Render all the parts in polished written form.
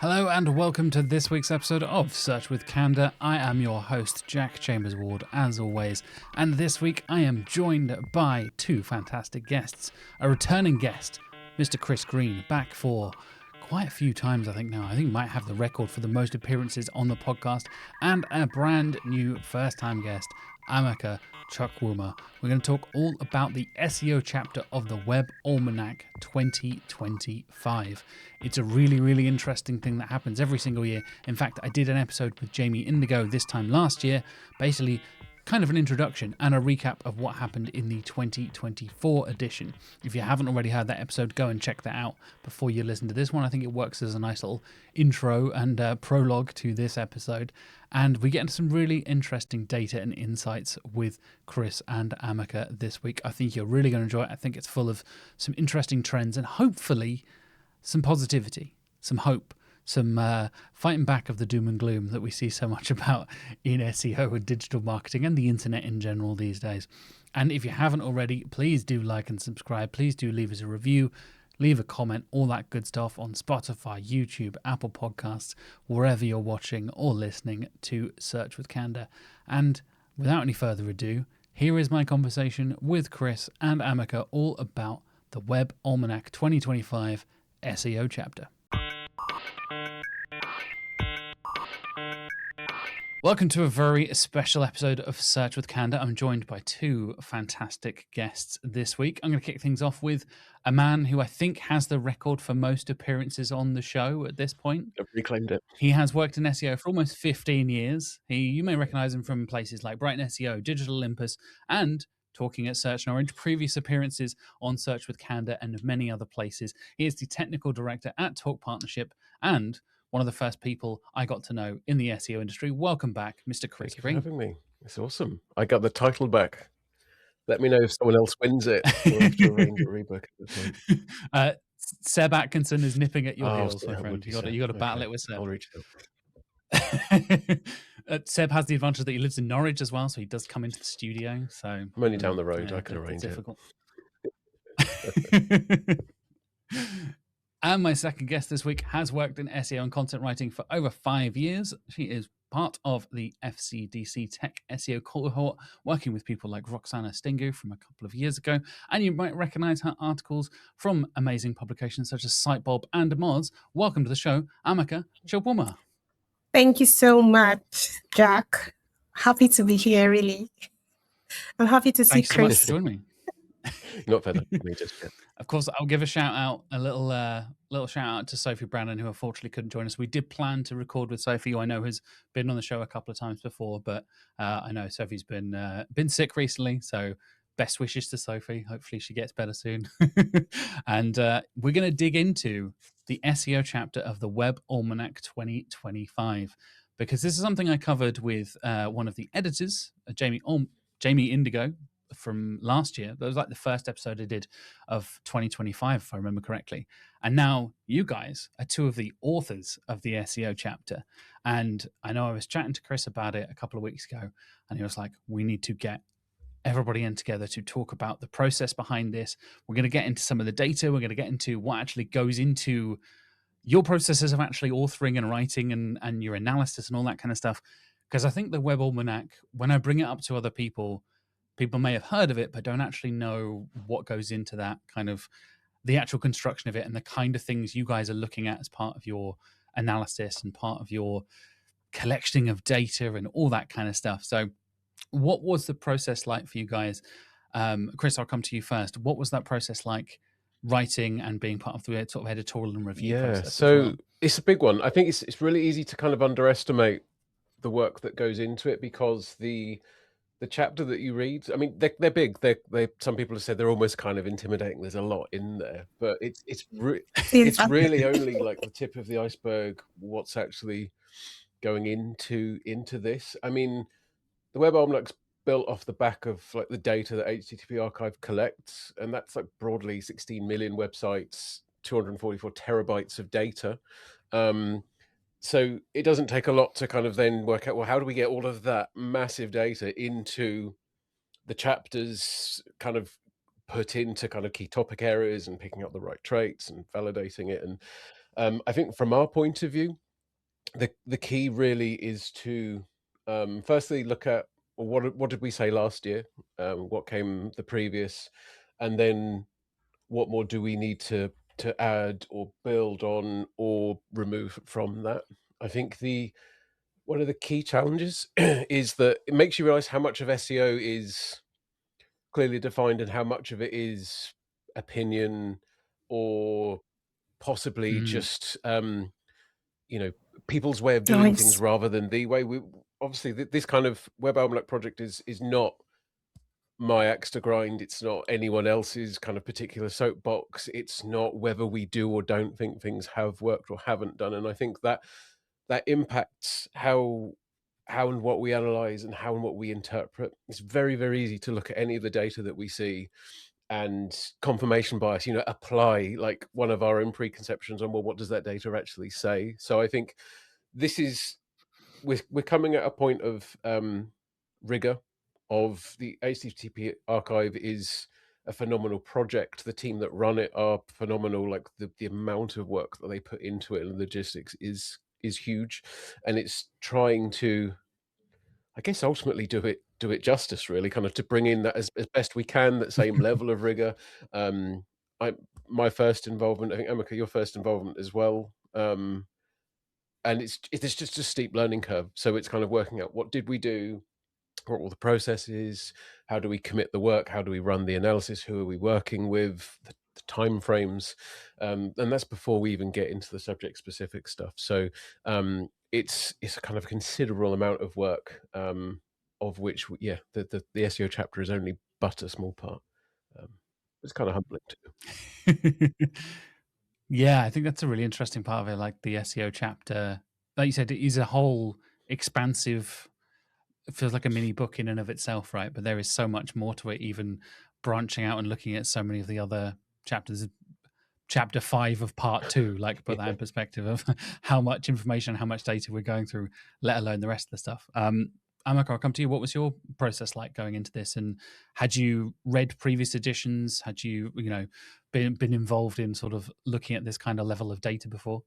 Hello and welcome to this week's episode of Search With Candour. I am your host, Jack Chambers-Ward, as always, and this week I am joined by two fantastic guests. A returning guest, Mr. Chris Green, back for quite a few times I think now. I think he might have the record for the most appearances on the podcast, and a brand new first-time guest, Amaka Chukwuma. We're going to talk all about the SEO chapter of the Web Almanac 2025. It's a really, really interesting thing that happens every single year. In fact, I did an episode with Jamie Indigo this time last year, basically kind of an introduction and a recap of what happened in the 2024 edition. If you haven't already heard that episode, go and check that out before you listen to this one. I think it works as a nice little intro and prologue to this episode. And we get into some really interesting data and insights with Chris and Amaka this week. I think you're really going to enjoy it. I think it's full of some interesting trends and hopefully some positivity, some hope, some fighting back of the doom and gloom that we see so much about in SEO and digital marketing and the internet in general these days. And if you haven't already, please do like and subscribe. Please do leave us a review, leave a comment, all that good stuff on Spotify, YouTube, Apple Podcasts, wherever you're watching or listening to Search With Candour. And without any further ado, here is my conversation with Chris and Amaka all about the Web Almanac 2025 SEO chapter. Welcome to a very special episode of Search With Candour. I'm joined by two fantastic guests this week. I'm going to kick things off with a man who I think has the record for most appearances on the show at this point. I've reclaimed it. He has worked in SEO for almost 15 years. You may recognize him from places like Brighton SEO, Digital Olympus, and talking at Search and Orange, previous appearances on Search With Candour, and many other places. He is the technical director at Talk Partnership and one of the first people I got to know in the SEO industry. Welcome back, Mr. Chris Green. Thank you for having me. It's awesome. I got the title back. Let me know if someone else wins it. We'll have to arrange a rebook at the time. Seb Atkinson is nipping at your heels, my yeah, friend. You got to battle it with Seb. I'll reach out. Seb has the advantage that he lives in Norwich as well, so he does come into the studio. So I'm only down the road. I can arrange it. And my second guest this week has worked in SEO and content writing for over 5 years. She is part of the FCDC Tech SEO cohort, working with people like Roxana Stingu from a couple of years ago. And you might recognize her articles from amazing publications such as Sitebob and Moz. Welcome to the show, Amaka Chukwuma. Thank you so much, Jack. Happy to be here, really. I'm happy to see Chris. Chris. So much for joining me. Not fed up with me just yet. Of course, I'll give a shout out, a little shout out to Sophie Brannan, who unfortunately couldn't join us. We did plan to record with Sophie, who I know has been on the show a couple of times before, but I know Sophie's been sick recently, so best wishes to Sophie. Hopefully she gets better soon. And we're going to dig into the SEO chapter of the Web Almanac 2025, because this is something I covered with one of the editors, Jamie Indigo, from last year. That was like the first episode I did of 2025, if I remember correctly. And now you guys are two of the authors of the SEO chapter. And I know I was chatting to Chris about it a couple of weeks ago, and he was like, we need to get everybody in together to talk about the process behind this. We're going to get into some of the data. We're going to get into what actually goes into your processes of actually authoring and writing and your analysis and all that kind of stuff. Because I think the Web Almanac, when I bring it up to other people may have heard of it, but don't actually know what goes into that kind of the actual construction of it and the kind of things you guys are looking at as part of your analysis and part of your collecting of data and all that kind of stuff. So what was the process like for you guys? Chris, I'll come to you first. What was that process like, writing and being part of the sort of editorial and review process? So it's a big one. I think it's really easy to kind of underestimate the work that goes into it, because the chapter that you read, I mean, they're big. They some people have said they're almost kind of intimidating. There's a lot in there, but it's really only like the tip of the iceberg. What's actually going into this? I mean, the Web Almanac's built off the back of like the data that HTTP Archive collects, and that's like broadly 16 million websites, 244 terabytes of data. So it doesn't take a lot to kind of then work out, well, how do we get all of that massive data into the chapters, kind of put into kind of key topic areas and picking up the right traits and validating it. And I think from our point of view, the key really is to firstly look at, well, what did we say last year, what came the previous, and then what more do we need to add or build on or remove from that. I think one of the key challenges is that it makes you realize how much of SEO is clearly defined and how much of it is opinion or possibly just people's way of doing things Nice. rather than the way. We obviously this kind of Web Almanac project is not my axe to grind. It's not anyone else's kind of particular soapbox. It's not whether we do or don't think things have worked or haven't done. And I think that impacts how and what we analyze and how and what we interpret. It's very, very easy to look at any of the data that we see and confirmation bias, apply like one of our own preconceptions on, well, what does that data actually say? So I think this is, we're coming at a point of rigor. Of the HTTP archive is a phenomenal project. The team that run it are phenomenal. Like the amount of work that they put into it and logistics is huge, and it's trying to, I guess, ultimately do it justice, really, kind of to bring in that as best we can, that same level of rigor. My first involvement, I think Amaka, your first involvement as well. And it's just a steep learning curve. So it's kind of working out, what did we do? What are all the processes? How do we commit the work? How do we run the analysis? Who are we working with? The time frames, and that's before we even get into the subject specific stuff. So it's a kind of considerable amount of work, of which the SEO chapter is only but a small part. It's kind of humbling too. Yeah, I think that's a really interesting part of it. Like the SEO chapter, like you said, it is a whole expansive, it feels like a mini book in and of itself, right? But there is so much more to it, even branching out and looking at so many of the other chapters. Chapter 5 of part 2, like, put that in perspective of how much information, how much data we're going through, let alone the rest of the stuff. Amaka, I'll come to you. What was your process like going into this? And had you read previous editions? Had you, been involved in sort of looking at this kind of level of data before?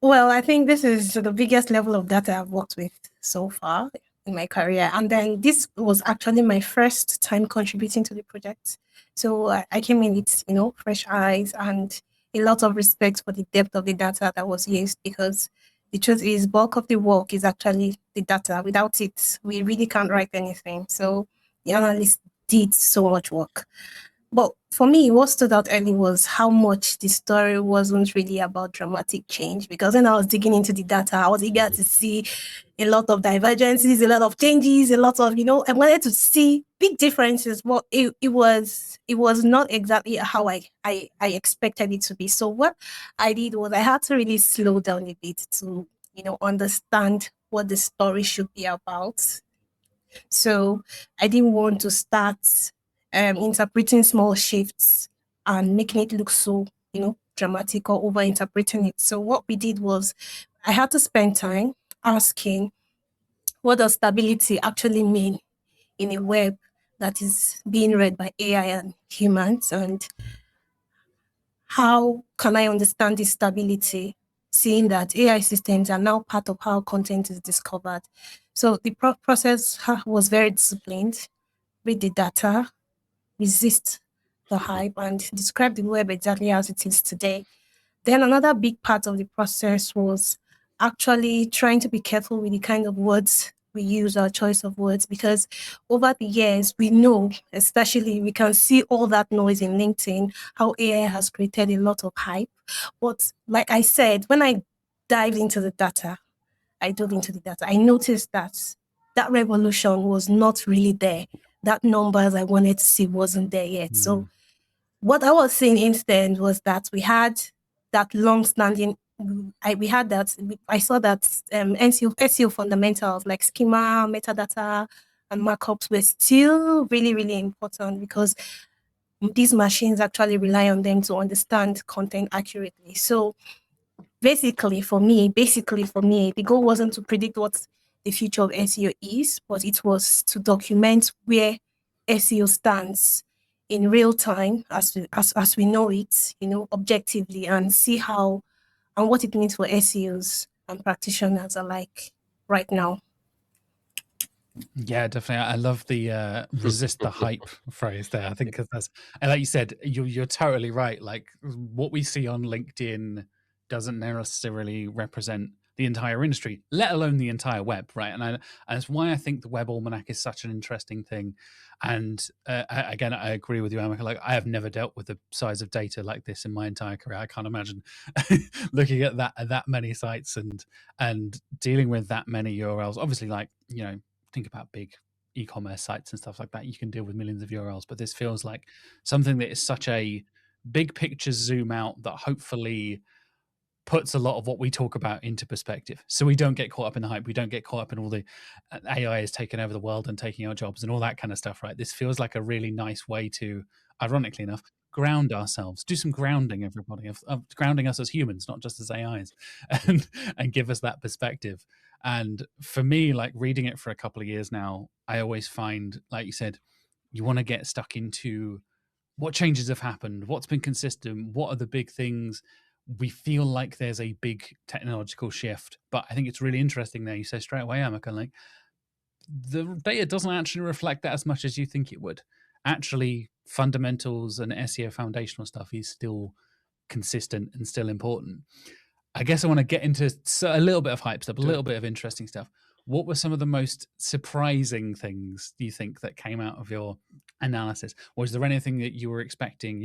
Well, I think this is the biggest level of data I've worked with so far in my career. And then this was actually my first time contributing to the project. So I came in with, fresh eyes and a lot of respect for the depth of the data that was used, because the truth is, bulk of the work is actually the data. Without it, we really can't write anything. So the analyst did so much work. But for me, what stood out early was how much the story wasn't really about dramatic change. Because when I was digging into the data, I was eager to see a lot of divergences, a lot of changes, a lot of, I wanted to see big differences. But it was not exactly how I expected it to be. So what I did was I had to really slow down a bit to, understand what the story should be about. So I didn't want to start interpreting small shifts and making it look so, dramatic or over interpreting it. So what we did was I had to spend time asking, what does stability actually mean in a web that is being read by AI and humans? And how can I understand this stability, seeing that AI systems are now part of how content is discovered? So the process was very disciplined. Read the data, resist the hype, and describe the web exactly as it is today. Then another big part of the process was actually trying to be careful with the kind of words we use, our choice of words, because over the years, we know, especially we can see all that noise in LinkedIn, how AI has created a lot of hype. But like I said, when I dived into the data, I noticed that that revolution was not really there. That numbers I wanted to see wasn't there yet. So what I was seeing instead was that we had that long-standing, I saw that SEO fundamentals like schema, metadata, and markups were still really, really important, because these machines actually rely on them to understand content accurately. So basically for me, the goal wasn't to predict what the future of SEO is, but it was to document where SEO stands in real time as we know it, objectively, and see how and what it means for SEOs and practitioners alike right now. Yeah, definitely. I love the resist the hype phrase there. I think 'cause that's, and like you said, you're totally right. Like what we see on LinkedIn doesn't necessarily represent the entire industry, let alone the entire web, right? And that's why I think the Web Almanac is such an interesting thing. And again, I agree with you, Amaka. Like I have never dealt with the size of data like this in my entire career. I can't imagine looking at that many sites and dealing with that many URLs. Obviously, like think about big e-commerce sites and stuff like that, you can deal with millions of URLs, but this feels like something that is such a big picture zoom out that hopefully puts a lot of what we talk about into perspective, so we don't get caught up in the hype, we don't get caught up in all the AI is taking over the world and taking our jobs and all that kind of stuff, right? This feels like a really nice way to, ironically enough, ground ourselves, do some grounding, everybody, of grounding us as humans, not just as AIs, and give us that perspective. And for me, like reading it for a couple of years now, I always find, like you said, you want to get stuck into what changes have happened, what's been consistent, what are the big things. We feel like there's a big technological shift, but I think it's really interesting there. You say straight away, Amaka, like the data doesn't actually reflect that as much as you think it would. Actually, fundamentals and SEO foundational stuff is still consistent and still important. I guess I want to get into a little bit of hype stuff, a little bit of interesting stuff. What were some of the most surprising things do you think that came out of your analysis? Was there anything that you were expecting,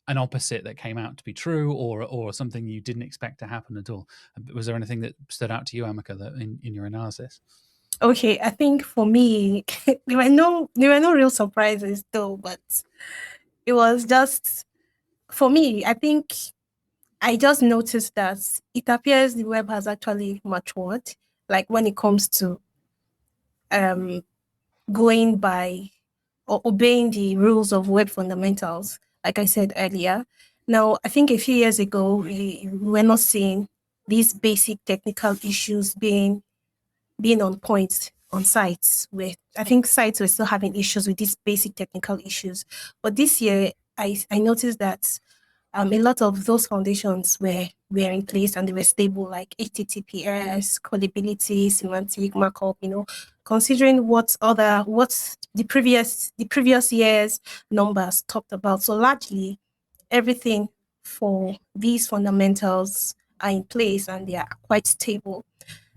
an opposite that came out to be true, or something you didn't expect to happen at all? Was there anything that stood out to you, Amaka, that in your analysis? Okay, I think for me, there were no real surprises though, but it was just, for me, I think I just noticed that it appears the web has actually matured, like when it comes to going by or obeying the rules of web fundamentals, like I said earlier. Now, I think a few years ago, we were not seeing these basic technical issues being on point on sites, where I think sites were still having issues with these basic technical issues. But this year, I noticed that a lot of those foundations were in place and they were stable, like HTTPS, callability, semantic markup. Considering what the previous year's numbers talked about. So largely, everything for these fundamentals are in place and they are quite stable.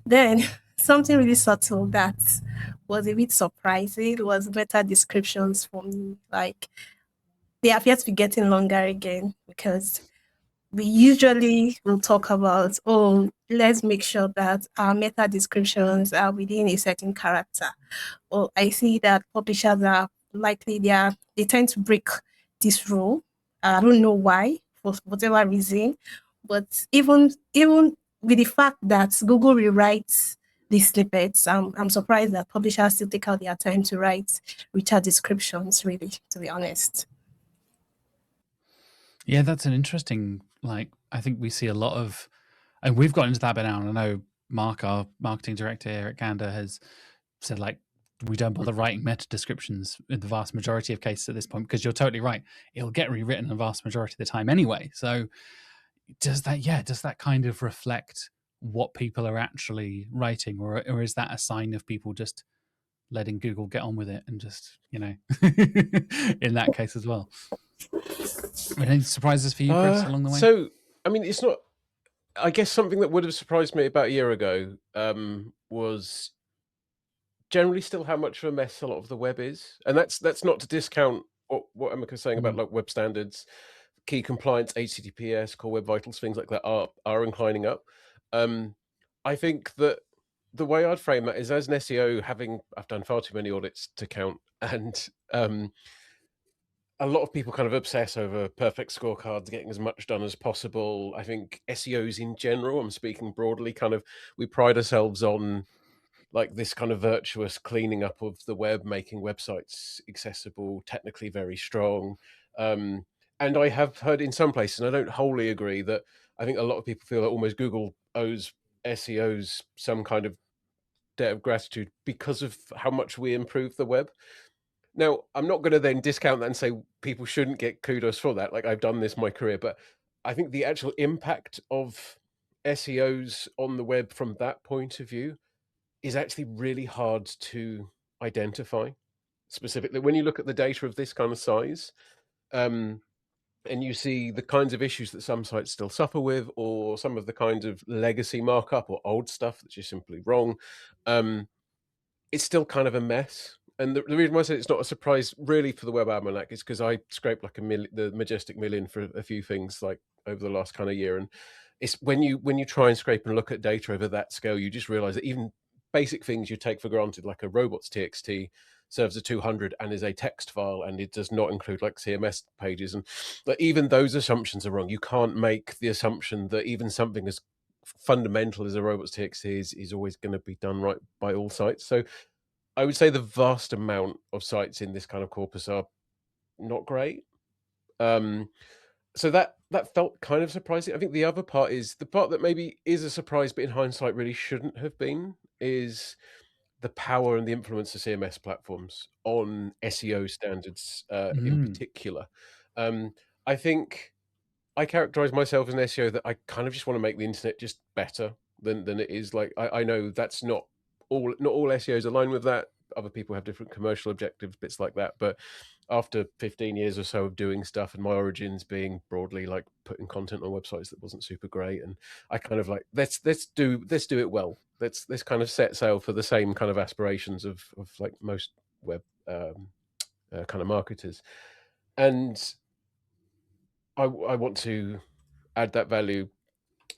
Then something really subtle that was a bit surprising was meta descriptions for me. Like they appear to be getting longer again because we usually will talk about, let's make sure that our meta descriptions are within a certain character. Well, I see that publishers are likely they tend to break this rule. I don't know why, for whatever reason, but even with the fact that Google rewrites these snippets, I'm surprised that publishers still take out their time to write richer descriptions. Really, to be honest. Yeah, that's an interesting, I think we see a lot of, and we've got into that bit now, and I know Mark, our marketing director here at Candour, has said, we don't bother writing meta descriptions in the vast majority of cases at this point, because you're totally right. It'll get rewritten the vast majority of the time anyway. So does that kind of reflect what people are actually writing, or is that a sign of people just letting Google get on with it and just, in that case as well? Any surprises for you, Chris, along the way? So, I mean, it's not, I guess something that would have surprised me about a year ago was generally still how much of a mess a lot of the web is. And that's not to discount what Amaka was saying about like web standards, key compliance, HTTPS, core web vitals, things like that are inclining up. I think that the way I'd frame that is, as an SEO, I've done far too many audits to count, and a lot of people kind of obsess over perfect scorecards, getting as much done as possible. I think SEOs in general, I'm speaking broadly, kind of, we pride ourselves on like this kind of virtuous cleaning up of the web, making websites accessible, technically very strong. And I have heard in some places, and I don't wholly agree, that I think a lot of people feel that almost Google owes SEOs some kind of debt of gratitude because of how much we improve the web. Now, I'm not going to then discount that and say people shouldn't get kudos for that. Like, I've done this my career, but I think the actual impact of SEOs on the web from that point of view is actually really hard to identify. Specifically, when you look at the data of this kind of size, and you see the kinds of issues that some sites still suffer with, or some of the kinds of legacy markup or old stuff that's just simply wrong, it's still kind of a mess. And the reason why I say it's not a surprise really for the Web Almanac is because I scraped like the majestic million for a few things like over the last kind of year. And it's when you try and scrape and look at data over that scale, you just realize that even basic things you take for granted, like a Robots.txt serves a 200 and is a text file, and it does not include like CMS pages. And like, even those assumptions are wrong. You can't make the assumption that even something as fundamental as a Robots.txt is always going to be done right by all sites. So I would say the vast amount of sites in this kind of corpus are not great. So that felt kind of surprising. I think the other part is the part that maybe is a surprise, but in hindsight really shouldn't have been, is the power and the influence of CMS platforms on SEO standards in particular. I think I characterize myself as an SEO that I kind of just want to make the internet just better than it is. Like I know that's not all SEOs align with that. Other people have different commercial objectives, bits like that. But after 15 years or so of doing stuff, and my origins being broadly like putting content on websites that wasn't super great, and I kind of like let's do it well. Let's kind of set sail for the same kind of aspirations of like most web kind of marketers. And I want to add that value.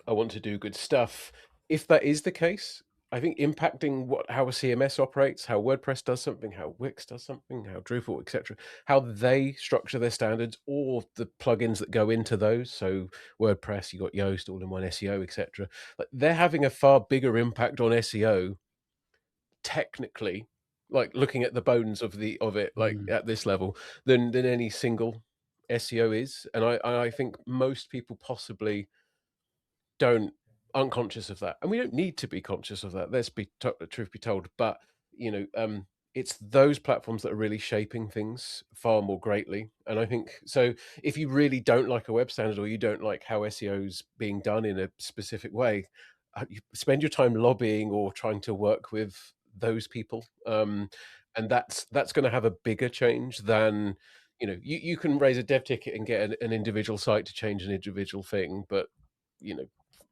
I want to do good stuff. If that is the case, I think impacting how a CMS operates, how WordPress does something, how Wix does something, how Drupal, etc., how they structure their standards, or the plugins that go into those. So WordPress, you got Yoast, all-in-one SEO, etc. Like they're having a far bigger impact on SEO technically, like looking at the bones of it, like at this level, than any single SEO is. And I think most people possibly don't unconscious of that, and we don't need to be conscious of that. Let's be truth be told, but it's those platforms that are really shaping things far more greatly. And I think so. If you really don't like a web standard, or you don't like how SEO's being done in a specific way, you spend your time lobbying or trying to work with those people, and that's going to have a bigger change than you can raise a dev ticket and get an individual site to change an individual thing, but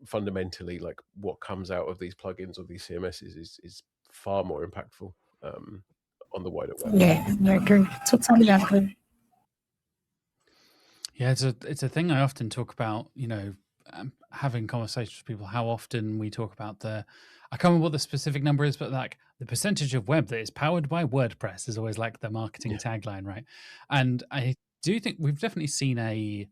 fundamentally, like what comes out of these plugins or these CMSs is far more impactful on the wider web. Yeah, I agree. Totally agree. Yeah, it's a thing I often talk about, having conversations with people, how often we talk about I can't remember what the specific number is, but like the percentage of web that is powered by WordPress is always like the marketing tagline, right? And I do think we've definitely seen a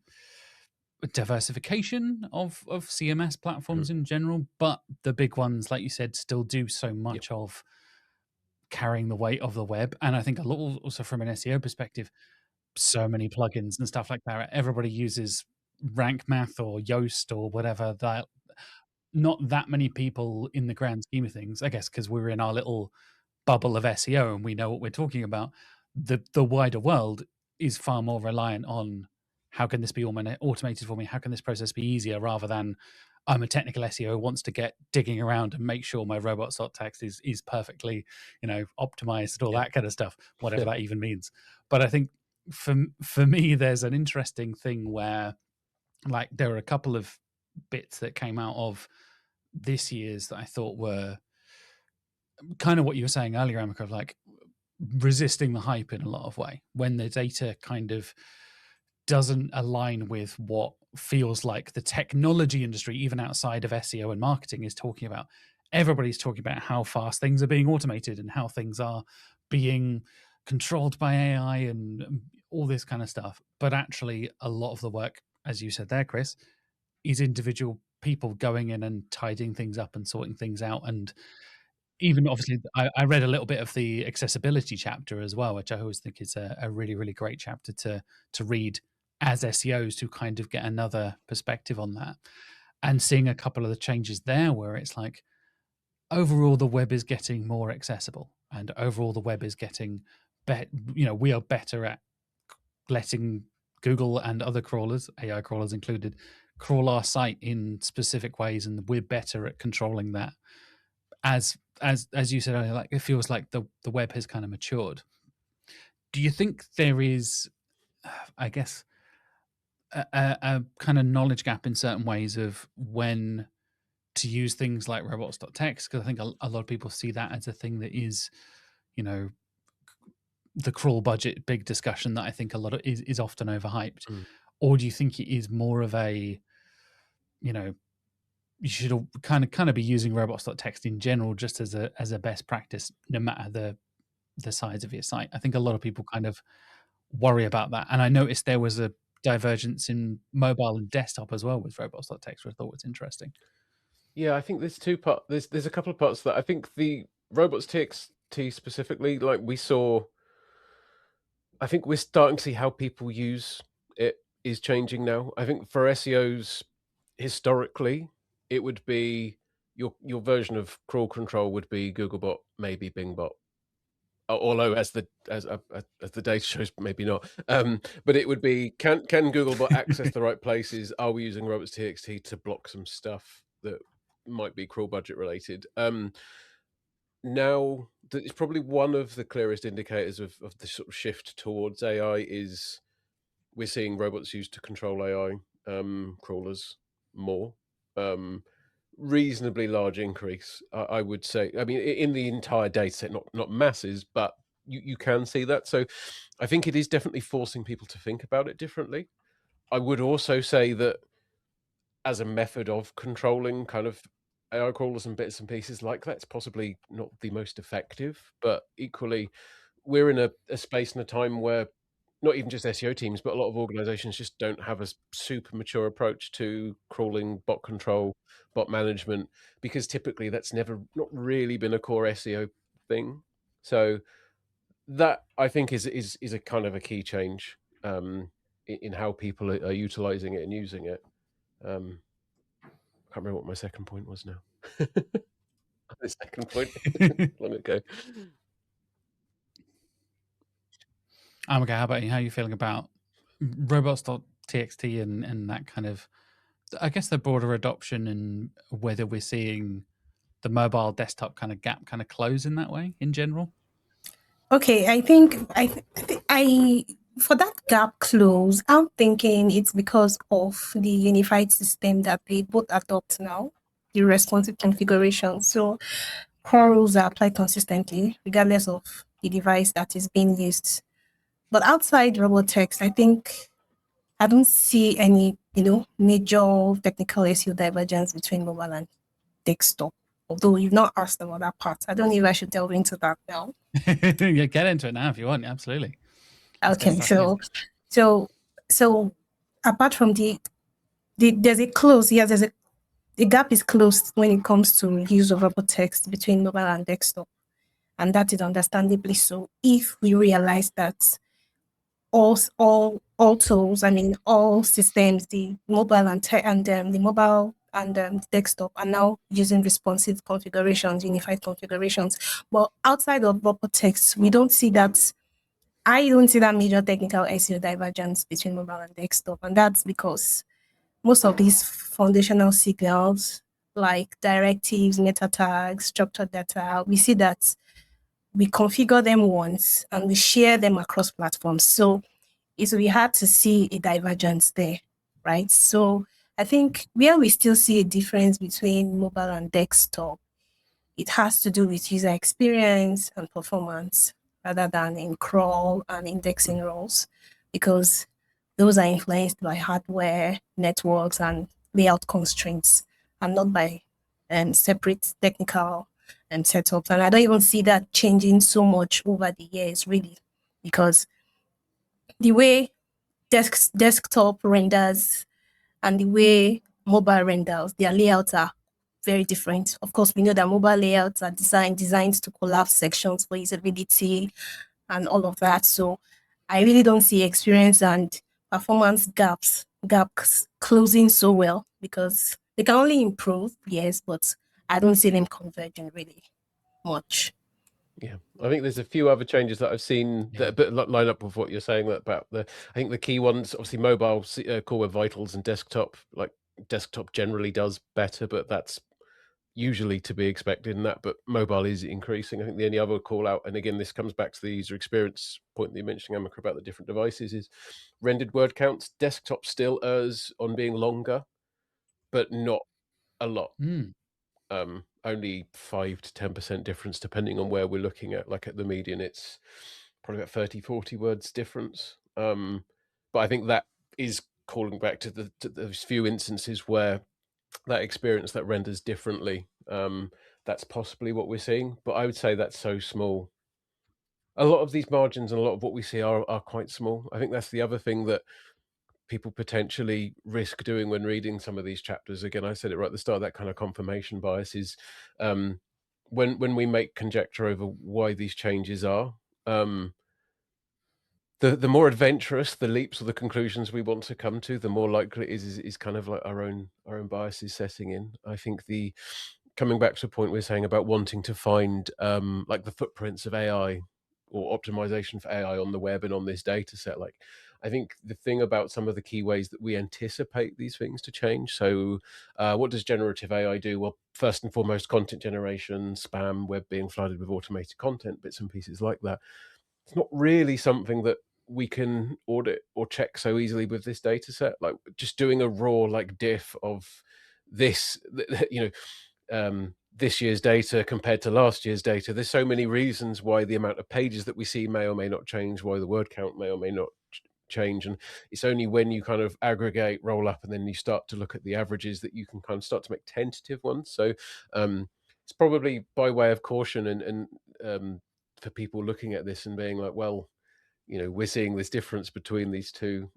diversification of CMS platforms in general, but the big ones, like you said, still do so much of carrying the weight of the web. And I think a lot also from an SEO perspective, so many plugins and stuff like that. Everybody uses Rank Math or Yoast or whatever. That not that many people in the grand scheme of things, I guess, because we're in our little bubble of SEO and we know what we're talking about. The wider world is far more reliant on how can this be automated for me? How can this process be easier, rather than I'm a technical SEO who wants to get digging around and make sure my robots.txt is perfectly, optimized and all that kind of stuff, whatever that even means. But I think for me, there's an interesting thing where, like, there were a couple of bits that came out of this year's that I thought were kind of what you were saying earlier, Amaka, of like resisting the hype in a lot of way, when the data kind of doesn't align with what feels like the technology industry, even outside of SEO and marketing, is talking about. Everybody's talking about how fast things are being automated and how things are being controlled by AI and all this kind of stuff. But actually, a lot of the work, as you said there, Chris, is individual people going in and tidying things up and sorting things out. And even obviously, I read a little bit of the accessibility chapter as well, which I always think is a really, really great chapter to read as SEOs, to kind of get another perspective on that. And seeing a couple of the changes there, where it's like, overall the web is getting more accessible, and overall the web is getting we are better at letting Google and other crawlers, AI crawlers included, crawl our site in specific ways, and we're better at controlling that. As you said earlier, like it feels like the web has kind of matured. Do you think there is, I guess, a kind of knowledge gap in certain ways of when to use things like robots.txt? Because I think a lot of people see that as a thing that is, the crawl budget big discussion that I think a lot of is often overhyped. Or do you think it is more of a, you should kind of be using robots.txt in general just as a best practice, no matter the size of your site? I think a lot of people kind of worry about that. And I noticed there was a divergence in mobile and desktop as well with robots.txt, which I thought was interesting. Yeah, I think there's two parts. There's a couple of parts that I think the robots.txt specifically, like we saw, I think we're starting to see how people use it is changing now. I think for SEOs, historically, it would be your version of crawl control would be Googlebot, maybe Bingbot. Although as the data shows, maybe not. But it would be can Googlebot access the right places? Are we using robots.txt to block some stuff that might be crawl budget related? Now it's probably one of the clearest indicators of the sort of shift towards AI is we're seeing robots used to control AI crawlers more. Reasonably large increase, I would say. I mean, in the entire data set, not masses, but you can see that. So I think it is definitely forcing people to think about it differently. I would also say that as a method of controlling kind of AI crawlers and bits and pieces like that, it's possibly not the most effective, but equally we're in a space and a time where not even just SEO teams, but a lot of organizations just don't have a super mature approach to crawling, bot control, bot management, because typically that's not really been a core SEO thing. So that I think is a kind of a key change in how people are utilizing it and using it. I can't remember what my second point was now. The second point, long ago. Amaka, how about you? How are you feeling about robots.txt and that kind of, I guess, the broader adoption, and whether we're seeing the mobile desktop kind of gap kind of close in that way in general? Okay, I think I for that gap close, I'm thinking it's because of the unified system that they both adopt now, the responsive configuration. So core rules are applied consistently, regardless of the device that is being used. But outside robotext, I think I don't see any, major technical SEO divergence between mobile and desktop. Although you've not asked about that part. I don't know if I should delve into that now. Yeah, get into it now if you want. Absolutely. Let's get Okay, stuck in. so apart from there's a close, yes, the gap is closed when it comes to use of robotext between mobile and desktop, and that is understandably so. If we realize that all tools, I mean all systems, the mobile and the mobile and desktop are now using responsive configurations, unified configurations. But outside of robotext, we don't see that. I don't see that major technical SEO divergence between mobile and desktop, and that's because most of these foundational signals like directives, meta tags, structured data, we see that we configure them once and we share them across platforms. So it will be hard to see a divergence there, right? So I think where we still see a difference between mobile and desktop, it has to do with user experience and performance rather than in crawl and indexing roles, because those are influenced by hardware, networks, and layout constraints, and not by separate technical setups. And I don't even see that changing so much over the years, really, because the way desktop renders and the way mobile renders, their layouts are very different. Of course, we know that mobile layouts are designed to collapse sections for usability and all of that. So I really don't see experience and performance gaps closing so well, because they can only improve, yes, but I don't see them converging really much. Yeah, I think there's a few other changes that I've seen that a bit line up with what you're saying about I think the key ones, obviously mobile core web vitals and desktop. Like desktop generally does better, but that's usually to be expected in that. But mobile is increasing. I think the only other call out, and again, this comes back to the user experience point that you mentioned, Amaka, about the different devices, is rendered word counts. Desktop still errs on being longer, but not a lot. Only 5 to 10% difference depending on where we're looking at. Like at the median, it's probably about 30-40 words difference. But I think that is calling back to those few instances where that experience that renders differently. That's possibly what we're seeing, but I would say that's so small. A lot of these margins and a lot of what we see are quite small. I think that's the other thing that people potentially risk doing when reading some of these chapters. Again, I said it right at the start, that kind of confirmation bias is when we make conjecture over why these changes are, the more adventurous the leaps or the conclusions we want to come to, the more likely it is kind of like our own biases setting in. I think coming back to a point we're saying about wanting to find like the footprints of AI or optimization for AI on the web and on this data set. Like, I think the thing about some of the key ways that we anticipate these things to change. So what does generative AI do? Well, first and foremost, content generation, spam, web being flooded with automated content, bits and pieces like that. It's not really something that we can audit or check so easily with this data set. Like just doing a raw like diff of this, this year's data compared to last year's data. There's so many reasons why the amount of pages that we see may or may not change, why the word count may or may not change. And it's only when you kind of aggregate, roll up, and then you start to look at the averages that you can kind of start to make tentative ones. So it's probably by way of caution and for people looking at this and being like, well, we're seeing this difference between these two.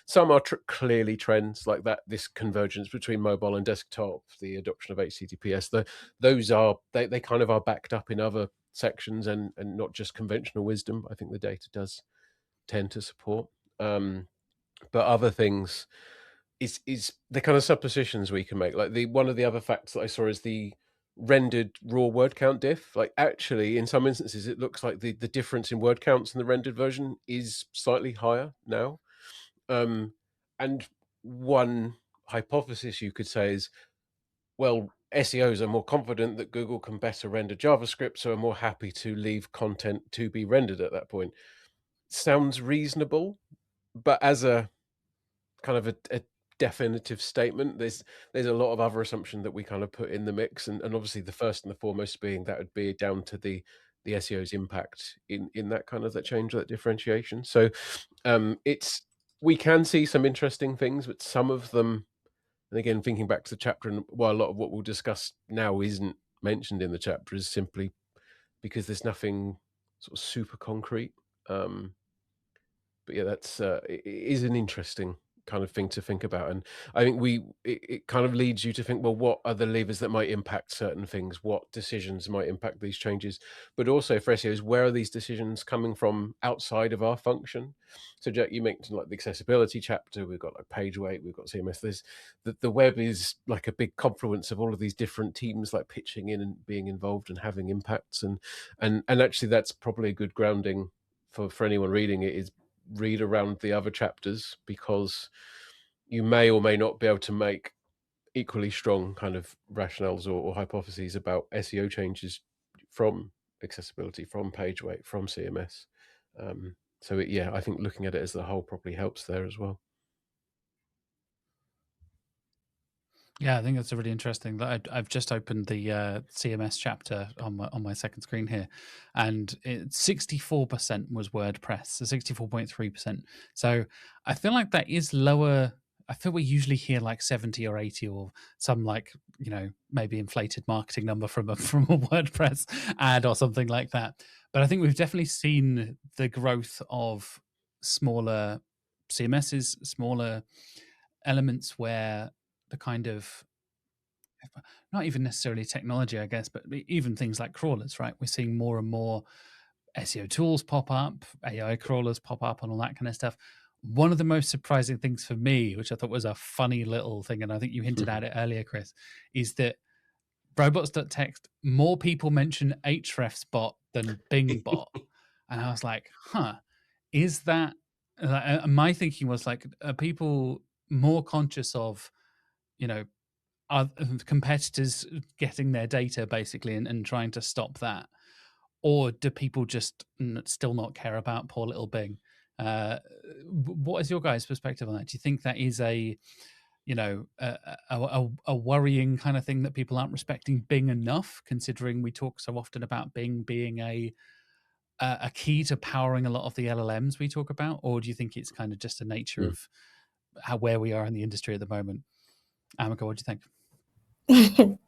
Some are clearly trends like that, this convergence between mobile and desktop, the adoption of HTTPS. Those are, they kind of are backed up in other sections and not just conventional wisdom. I think the data does tend to support. But other things is the kind of suppositions we can make. Like one of the other facts that I saw is the rendered raw word count diff. Like actually in some instances it looks like the difference in word counts in the rendered version is slightly higher now. And one hypothesis you could say is, well, SEOs are more confident that Google can better render JavaScript, so are more happy to leave content to be rendered at that point. Sounds reasonable, but as a kind of a definitive statement, there's a lot of other assumption that we kind of put in the mix, and obviously the first and the foremost being that would be down to the SEO's impact in that kind of that change, that differentiation. So we can see some interesting things, but some of them, and again thinking back to the chapter, and while a lot of what we'll discuss now isn't mentioned in the chapter, is simply because there's nothing sort of super concrete. But yeah, that's it is an interesting kind of thing to think about, and I think it kind of leads you to think, well, what are the levers that might impact certain things? What decisions might impact these changes? But also for SEOs, where are these decisions coming from outside of our function? So Jack, you mentioned like the accessibility chapter. We've got like page weight, we've got CMS. There's the web is like a big confluence of all of these different teams like pitching in and being involved and having impacts, and actually that's probably a good grounding for anyone reading it, is read around the other chapters, because you may or may not be able to make equally strong kind of rationales or hypotheses about SEO changes from accessibility, from page weight, from CMS. So I think looking at it as the whole probably helps there as well. Yeah, I think that's a really interesting. I've just opened the CMS chapter on my second screen here, and 64% was WordPress, so 64.3%. So I feel like that is lower. I feel we usually hear like 70 or 80 or some like maybe inflated marketing number from a WordPress ad or something like that. But I think we've definitely seen the growth of smaller CMSs, smaller elements where the kind of, not even necessarily technology, I guess, but even things like crawlers, right? We're seeing more and more SEO tools pop up, AI crawlers pop up, and all that kind of stuff. One of the most surprising things for me, which I thought was a funny little thing, and I think you hinted at it earlier, Chris, is that Robots.txt, more people mention Hrefs bot than Bing bot. And I was like, is that, my thinking was like, are people more conscious of, are competitors getting their data basically and trying to stop that? Or do people just still not care about poor little Bing? What is your guys' perspective on that? Do you think that is a worrying kind of thing that people aren't respecting Bing enough, considering we talk so often about Bing being a key to powering a lot of the LLMs we talk about? Or do you think it's kind of just the nature of where we are in the industry at the moment? Amaka, what do you think?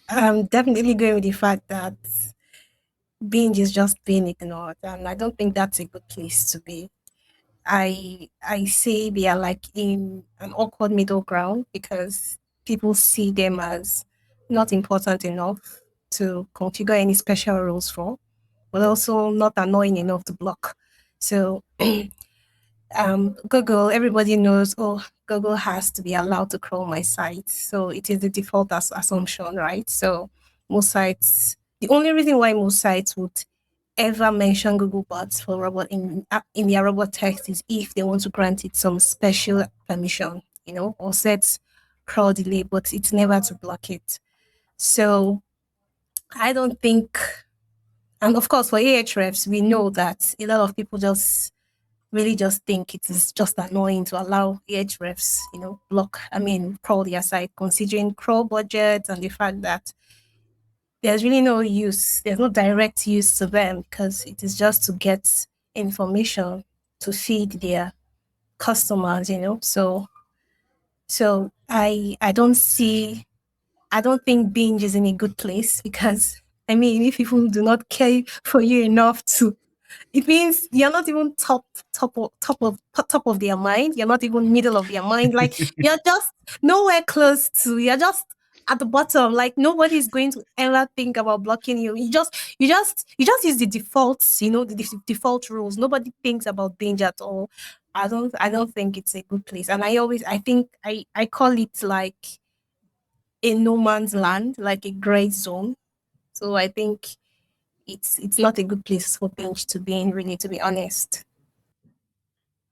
I'm definitely going with the fact that Binge is just being ignored, and I don't think that's a good place to be. I say they are like in an awkward middle ground because people see them as not important enough to configure any special rules for, but also not annoying enough to block. So Google, everybody knows, oh, Google has to be allowed to crawl my site. So it is the default assumption, right? So most sites, the only reason why most sites would ever mention Google bots for robot in their robot text is if they want to grant it some special permission, or set crawl delay, but it's never to block it. So I don't think, and of course for Ahrefs, we know that a lot of people really just think it is just annoying to allow Ahrefs, crawl their site, considering crawl budget and the fact that there's really no use, there's no direct use to them because it is just to get information to feed their customers, So I don't think Binge is in a good place because if people do not care for you enough to, it means you're not even top of their mind. You're not even middle of their mind. Like you're just nowhere close to. You're just at the bottom. Like nobody's going to ever think about blocking you. You just use the defaults. The default rules. Nobody thinks about Binge at all. I don't think it's a good place. And I think I call it like a no man's land, like a gray zone. So I think it's not a good place for Binge to be in, really, to be honest.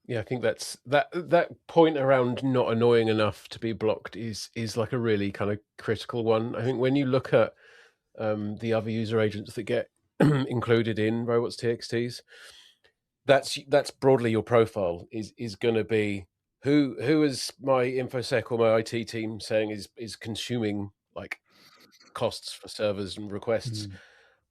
Yeah, I think that's that point around not annoying enough to be blocked is like a really kind of critical one. I think when you look at the other user agents that get included in Robots.txt's, that's broadly your profile is going to be who is my InfoSec or my IT team saying is consuming like costs for servers and requests.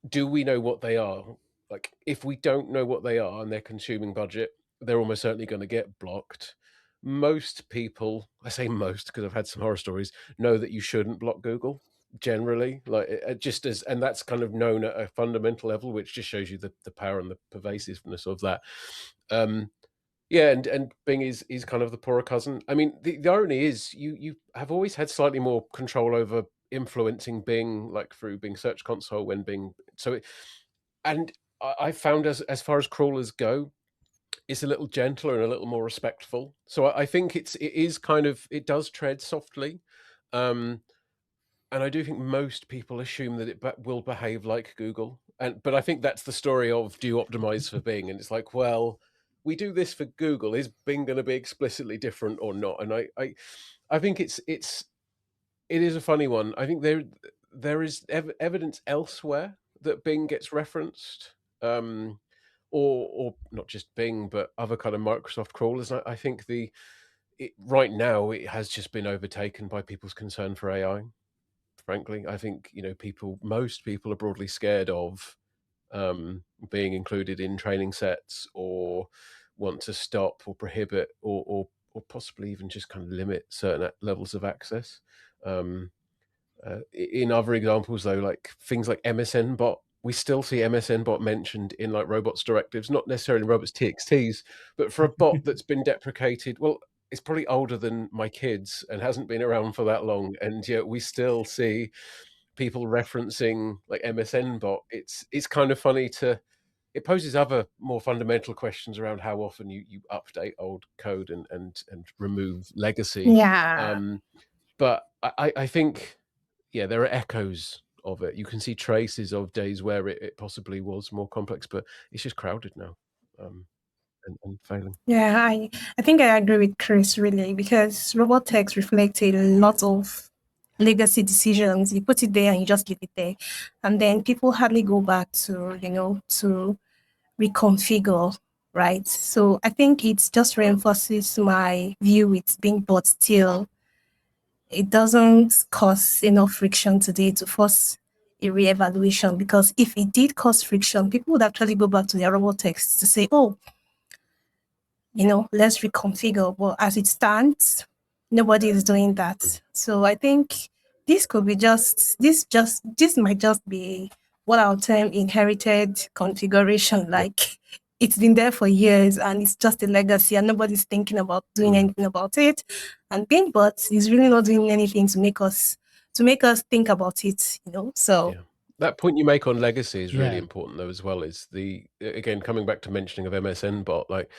Do we know what they are? Like if we don't know what they are and they're consuming budget, they're almost certainly going to get blocked. Most people, I say most because I've had some horror stories, know that you shouldn't block Google generally, like just as, and that's kind of known at a fundamental level, which just shows you the power and the pervasiveness of that. Yeah, and Bing is kind of the poorer cousin. I mean, the irony is you have always had slightly more control over influencing Bing, like through Bing Search Console when Bing. And I found as far as crawlers go, it's a little gentler and a little more respectful. So I think it does tread softly. And I do think most people assume that it will behave like Google. But I think that's the story of do you optimize for Bing? And it's like, well, we do this for Google. Is Bing going to be explicitly different or not? And I think it is a funny one. I think there is evidence elsewhere that Bing gets referenced, or not just Bing, but other kind of Microsoft crawlers. I think right now it has just been overtaken by people's concern for AI. Frankly, I think most people are broadly scared of being included in training sets, or want to stop or prohibit or possibly even just kind of limit certain levels of access. In other examples, though, like things like MSN bot, we still see MSN bot mentioned in like robots directives, not necessarily robots.txt's, but for a bot that's been deprecated. Well, it's probably older than my kids and hasn't been around for that long, and yet we still see people referencing like MSN bot. It's kind of funny it poses other more fundamental questions around how often you update old code and remove legacy. Yeah. But I think yeah, there are echoes of it. You can see traces of days where it possibly was more complex, but it's just crowded now, and failing. Yeah, I think I agree with Chris really, because robot text reflects a lot of legacy decisions. You put it there and you just leave it there. And then people hardly go back to, to reconfigure, right? So I think it just reinforces my view with being bought still. It doesn't cause enough friction today to force a reevaluation, because if it did cause friction, people would actually go back to their robot text to say, oh, let's reconfigure. But as it stands, nobody is doing that. So I think this could be this might just be what I'll term inherited configuration. Like it's been there for years and it's just a legacy and nobody's thinking about doing anything about it. And being bot is really not doing anything to make us think about it, So Yeah. That point you make on legacy is really Yeah. important though as well, is again, coming back to mentioning of MSN bot, like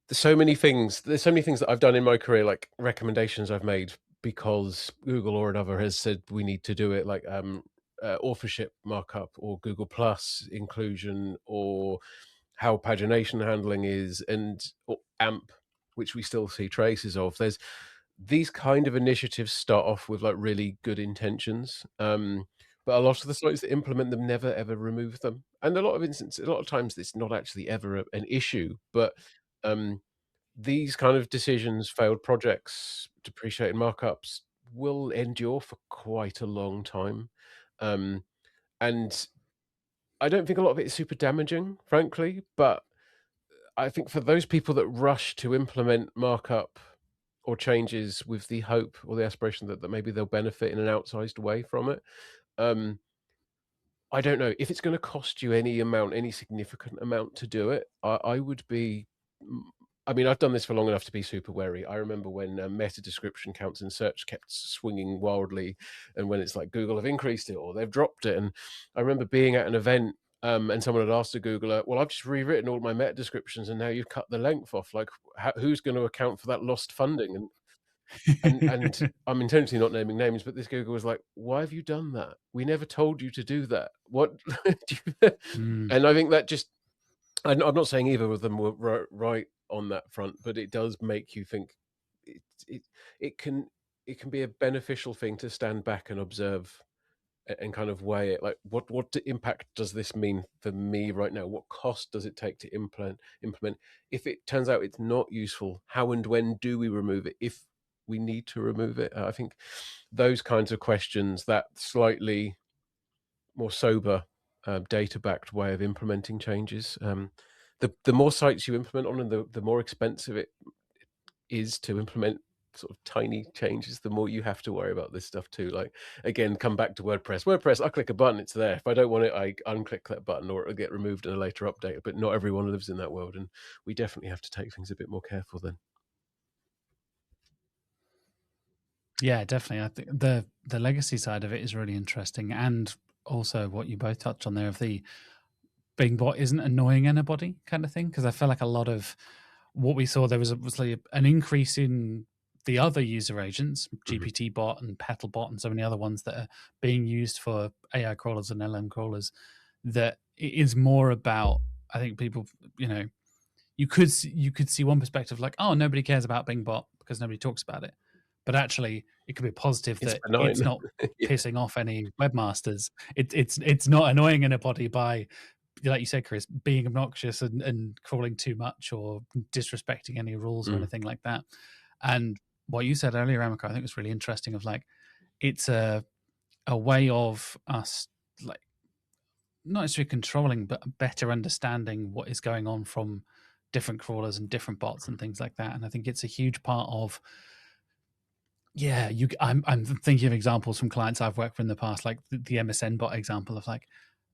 there's so many things that I've done in my career, like recommendations I've made because Google or another has said we need to do it, like authorship markup or Google Plus inclusion, or how pagination handling is, or AMP, which we still see traces of. There's these kind of initiatives start off with like really good intentions, but a lot of the sites that implement them never ever remove them, and a lot of times it's not actually ever an issue, but these kind of decisions, failed projects, depreciated markups will endure for quite a long time, and I don't think a lot of it is super damaging, frankly, but I think for those people that rush to implement markup or changes with the hope or the aspiration that maybe they'll benefit in an outsized way from it, um, I don't know if it's going to cost you any significant amount to do it. I would be. I mean, I've done this for long enough to be super wary. I remember when meta description counts in search kept swinging wildly, and when it's like Google have increased it or they've dropped it. And I remember being at an event, and someone had asked a Googler, "Well, I've just rewritten all my meta descriptions, and now you've cut the length off. Like, who's going to account for that lost funding?" And I'm intentionally not naming names, but this Google was like, "Why have you done that? We never told you to do that. What?" And I think that just, I'm not saying either of them were right on that front, but it does make you think. It it it can be a beneficial thing to stand back and observe and kind of weigh it. Like, what impact does this mean for me right now? What cost does it take to implement? If it turns out it's not useful, how and when do we remove it? If we need to remove it, I think those kinds of questions, that slightly more sober, data-backed way of implementing changes. The more sites you implement on, and the more expensive it is to implement sort of tiny changes, the more you have to worry about this stuff too. Like, again, come back to WordPress. I click a button, it's there. If I don't want it, I unclick that button, or it'll get removed in a later update. But not everyone lives in that world, and we definitely have to take things a bit more careful then. Yeah, definitely. I think the legacy side of it is really interesting, and also what you both touched on there of the Bing bot isn't annoying anybody kind of thing. Because I feel like a lot of what we saw, there was obviously an increase in the other user agents, GPT bot and Petal bot, and so many other ones that are being used for AI crawlers and LM crawlers. That it is more about, I think people, you could see one perspective like, oh, nobody cares about Bing bot because nobody talks about it. But actually, it could be positive It's that benign. it's not Yeah. pissing off any webmasters. It's not annoying anybody by, like you said, Chris, being obnoxious and crawling too much or disrespecting any rules or anything like that. And what you said earlier, Amaka, I think was really interesting. Of like, it's a way of us, like, not necessarily controlling, but better understanding what is going on from different crawlers and different bots and things like that. And I think it's a huge part of, yeah, I'm thinking of examples from clients I've worked with in the past, like the MSN bot example of like,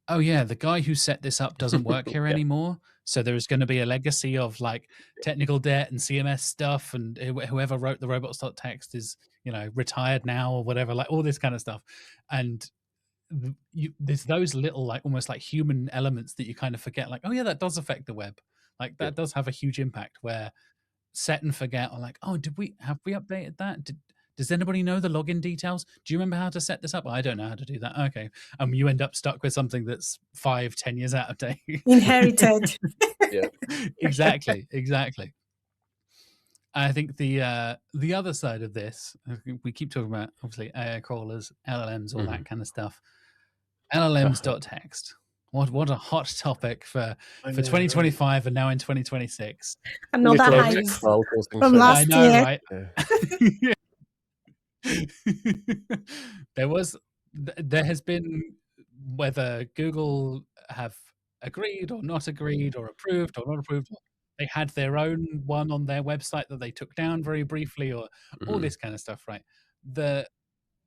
oh yeah, the guy who set this up doesn't work here Yeah. anymore. So there's going to be a legacy of like technical debt and CMS stuff, and whoever wrote the Robots.txt is, retired now or whatever, like all this kind of stuff. And there's those little, like, almost like human elements that you kind of forget, like, oh yeah, that does affect the web, like that does have a huge impact, where set and forget, or like, oh, have we updated that, did Does anybody know the login details? Do you remember how to set this up? I don't know how to do that. Okay. You end up stuck with something that's 5-10 years out of date. Inherited. Yeah. Exactly. I think the other side of this, we keep talking about obviously AI crawlers, LLMs, all that kind of stuff. LLMs.txt. What a hot topic for 2025 and now in 2026. Another Little hype object file causing from so last much. I know, year. right? Yeah. There has been, whether Google have agreed or not agreed or approved or not approved, they had their own one on their website that they took down very briefly, or all this kind of stuff, right? The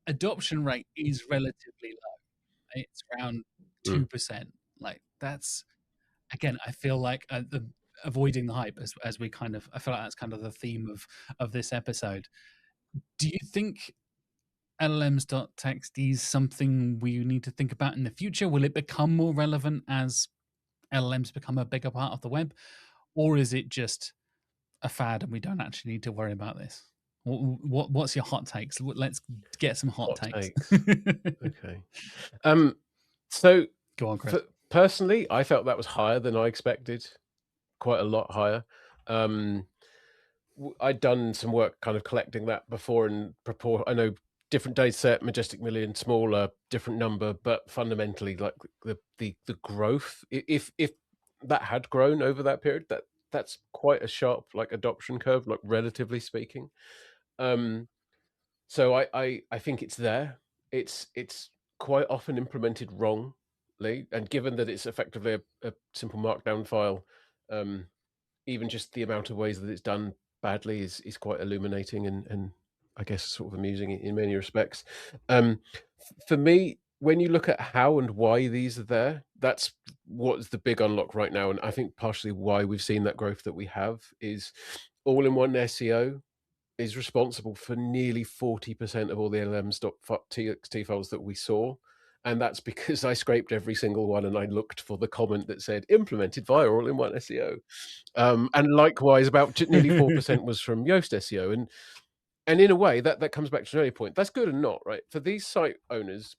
adoption rate is relatively low. Right? It's around 2%. Like, that's, again, I feel like avoiding the hype, as we kind of, I feel like that's kind of the theme of this episode. Do you think LLMs.txt is something we need to think about in the future? Will it become more relevant as LLMs become a bigger part of the web? Or is it just a fad and we don't actually need to worry about this? What's your hot takes? Let's get some hot takes. Okay. So go on, Chris. Personally, I felt that was higher than I expected, quite a lot higher. I'd done some work kind of collecting that before and I know different data set, Majestic Million, smaller, different number, but fundamentally, like the growth, if that had grown over that period, that's quite a sharp like adoption curve, like relatively speaking. So I think it's there. It's quite often implemented wrongly, and given that it's effectively a simple markdown file, even just the amount of ways that it's done badly is quite illuminating and I guess sort of amusing in many respects. For me, when you look at how and why these are there, that's what's the big unlock right now. And I think partially why we've seen that growth that we have is all-in-one SEO is responsible for nearly 40% of all the LLMs.txt files that we saw. And that's because I scraped every single one and I looked for the comment that said implemented via all-in-one SEO. And likewise, about nearly 4% was from Yoast SEO. And in a way, that comes back to an earlier point. That's good and not, right? For these site owners,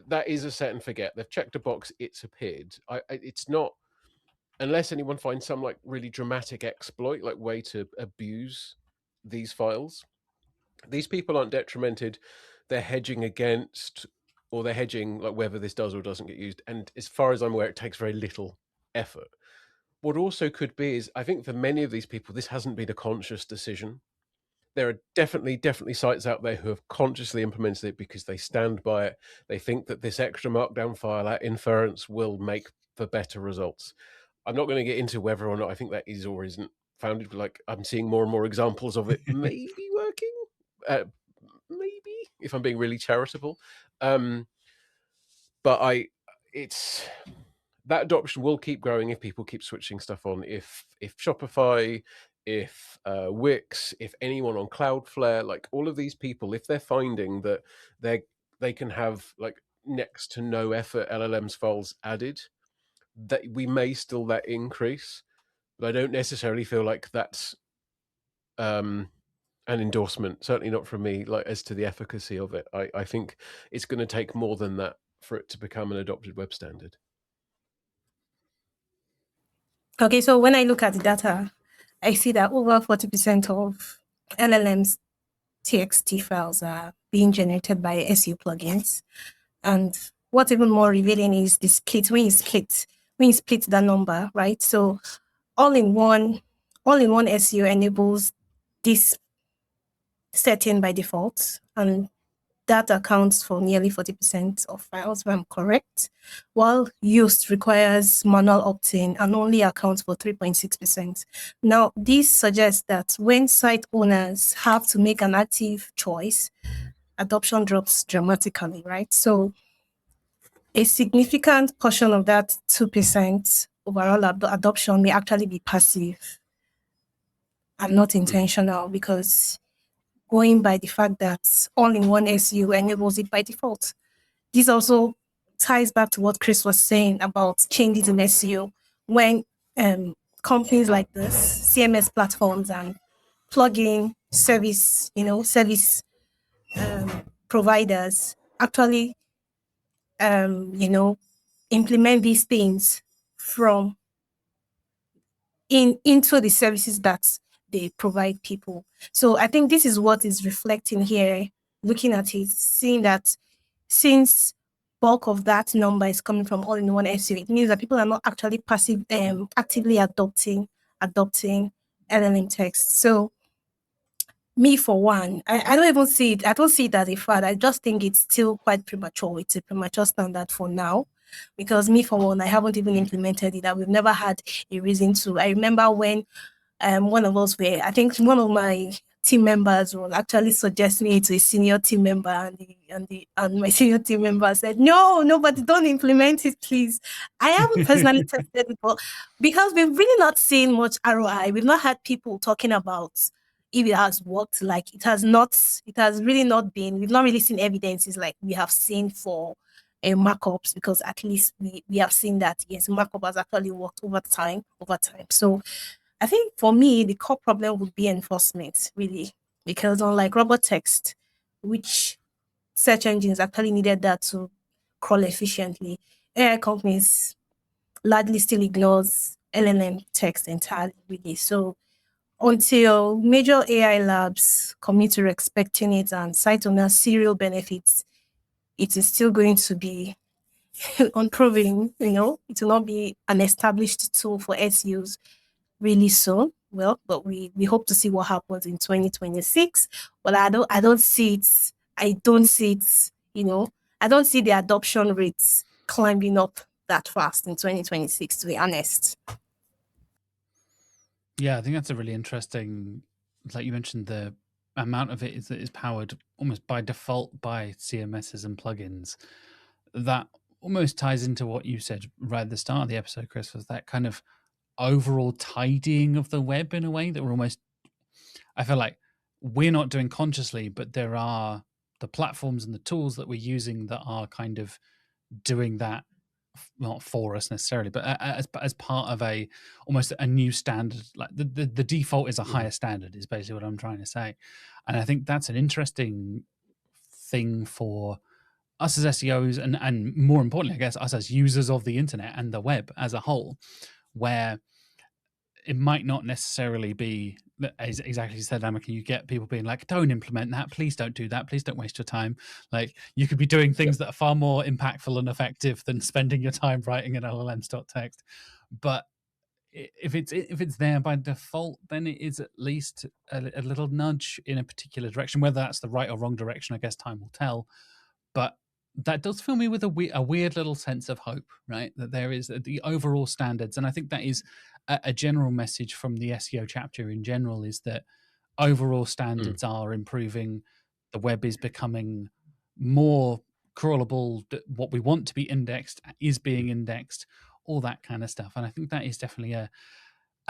that is a set and forget. They've checked a box, it's appeared. It's not, unless anyone finds some like really dramatic exploit, like way to abuse these files. These people aren't detrimented. They're hedging against, or they're hedging like whether this does or doesn't get used. And as far as I'm aware, it takes very little effort. What also could be is, I think for many of these people, this hasn't been a conscious decision. There are definitely sites out there who have consciously implemented it because they stand by it. They think that this extra markdown file at inference will make for better results. I'm not going to get into whether or not I think that is or isn't founded. Like, I'm seeing more and more examples of it maybe working. Maybe, if I'm being really charitable. But it's that adoption will keep growing if people keep switching stuff on. If Shopify, if Wix, if anyone on Cloudflare, like all of these people, if they're finding that they can have like next to no effort LLMs files added, that we may still that increase. But I don't necessarily feel like that's an endorsement, certainly not from me, like as to the efficacy of it. I think it's going to take more than that for it to become an adopted web standard. Okay, so when I look at the data, I see that over 40% of LLMs TXT files are being generated by SEO plugins. And what's even more revealing is the split. When you split that number, right? So all-in-one SEO enables this setting by default, and that accounts for nearly 40% of files, if I'm correct, while Yoast requires manual opt-in and only accounts for 3.6%. Now, this suggests that when site owners have to make an active choice, adoption drops dramatically, right? So a significant portion of that 2% overall adoption may actually be passive and not intentional, because going by the fact that all-in-one SEO enables it by default. This also ties back to what Chris was saying about changes in SEO. When companies like this, CMS platforms and plugin service providers actually, implement these things from into the services that they provide people. So I think this is what is reflecting here, looking at it, seeing that since bulk of that number is coming from all-in-one SEO, it means that people are not actually actively adopting LLM text. So me for one, I don't even see it. I don't see it as a fad. I just think it's still quite premature. It's a premature standard for now, because me for one, I haven't even implemented it. We've never had a reason to. I remember when one of us were, I think one of my team members was actually suggesting it to a senior team member, and my senior team member said, no, but don't implement it, please. I haven't personally tested it, but because we've really not seen much ROI, we've not had people talking about if it has worked. Like it has really not been, we've not really seen evidences like we have seen for markups, because at least we have seen that yes, markup has actually worked over time. So I think for me, the core problem would be enforcement, really, because unlike robot text, which search engines actually needed that to crawl efficiently, AI companies largely still ignores LLM text entirely, really. So until major AI labs commit to respecting it and cite on their serial benefits, it is still going to be unproven. It will not be an established tool for SEOs really soon. Well, but we hope to see what happens in 2026. But I don't see it. I don't see it. I don't see the adoption rates climbing up that fast in 2026. To be honest. Yeah, I think that's a really interesting. Like you mentioned, the amount of it is powered almost by default by CMSs and plugins. That almost ties into what you said right at the start of the episode, Chris, was that kind of overall tidying of the web in a way that we're almost, I feel like we're not doing consciously, but there are the platforms and the tools that we're using that are kind of doing that, not for us necessarily, but as part of a almost a new standard. Like the default is a higher standard is basically what I'm trying to say. And I think that's an interesting thing for us as SEOs, and more importantly, I guess, us as users of the internet and the web as a whole, where it might not necessarily be, as exactly as you said, Amaka, you get people being like, don't implement that, please don't do that, please don't waste your time. Like, you could be doing things that are far more impactful and effective than spending your time writing an LLMs.txt. But if it's there by default, then it is at least a little nudge in a particular direction. Whether that's the right or wrong direction, I guess time will tell. But that does fill me with a weird little sense of hope, right? That there is the overall standards, and I think that is a general message from the SEO chapter in general, is that overall standards are improving. The web is becoming more crawlable. What we want to be indexed is being indexed, all that kind of stuff. And I think that is definitely a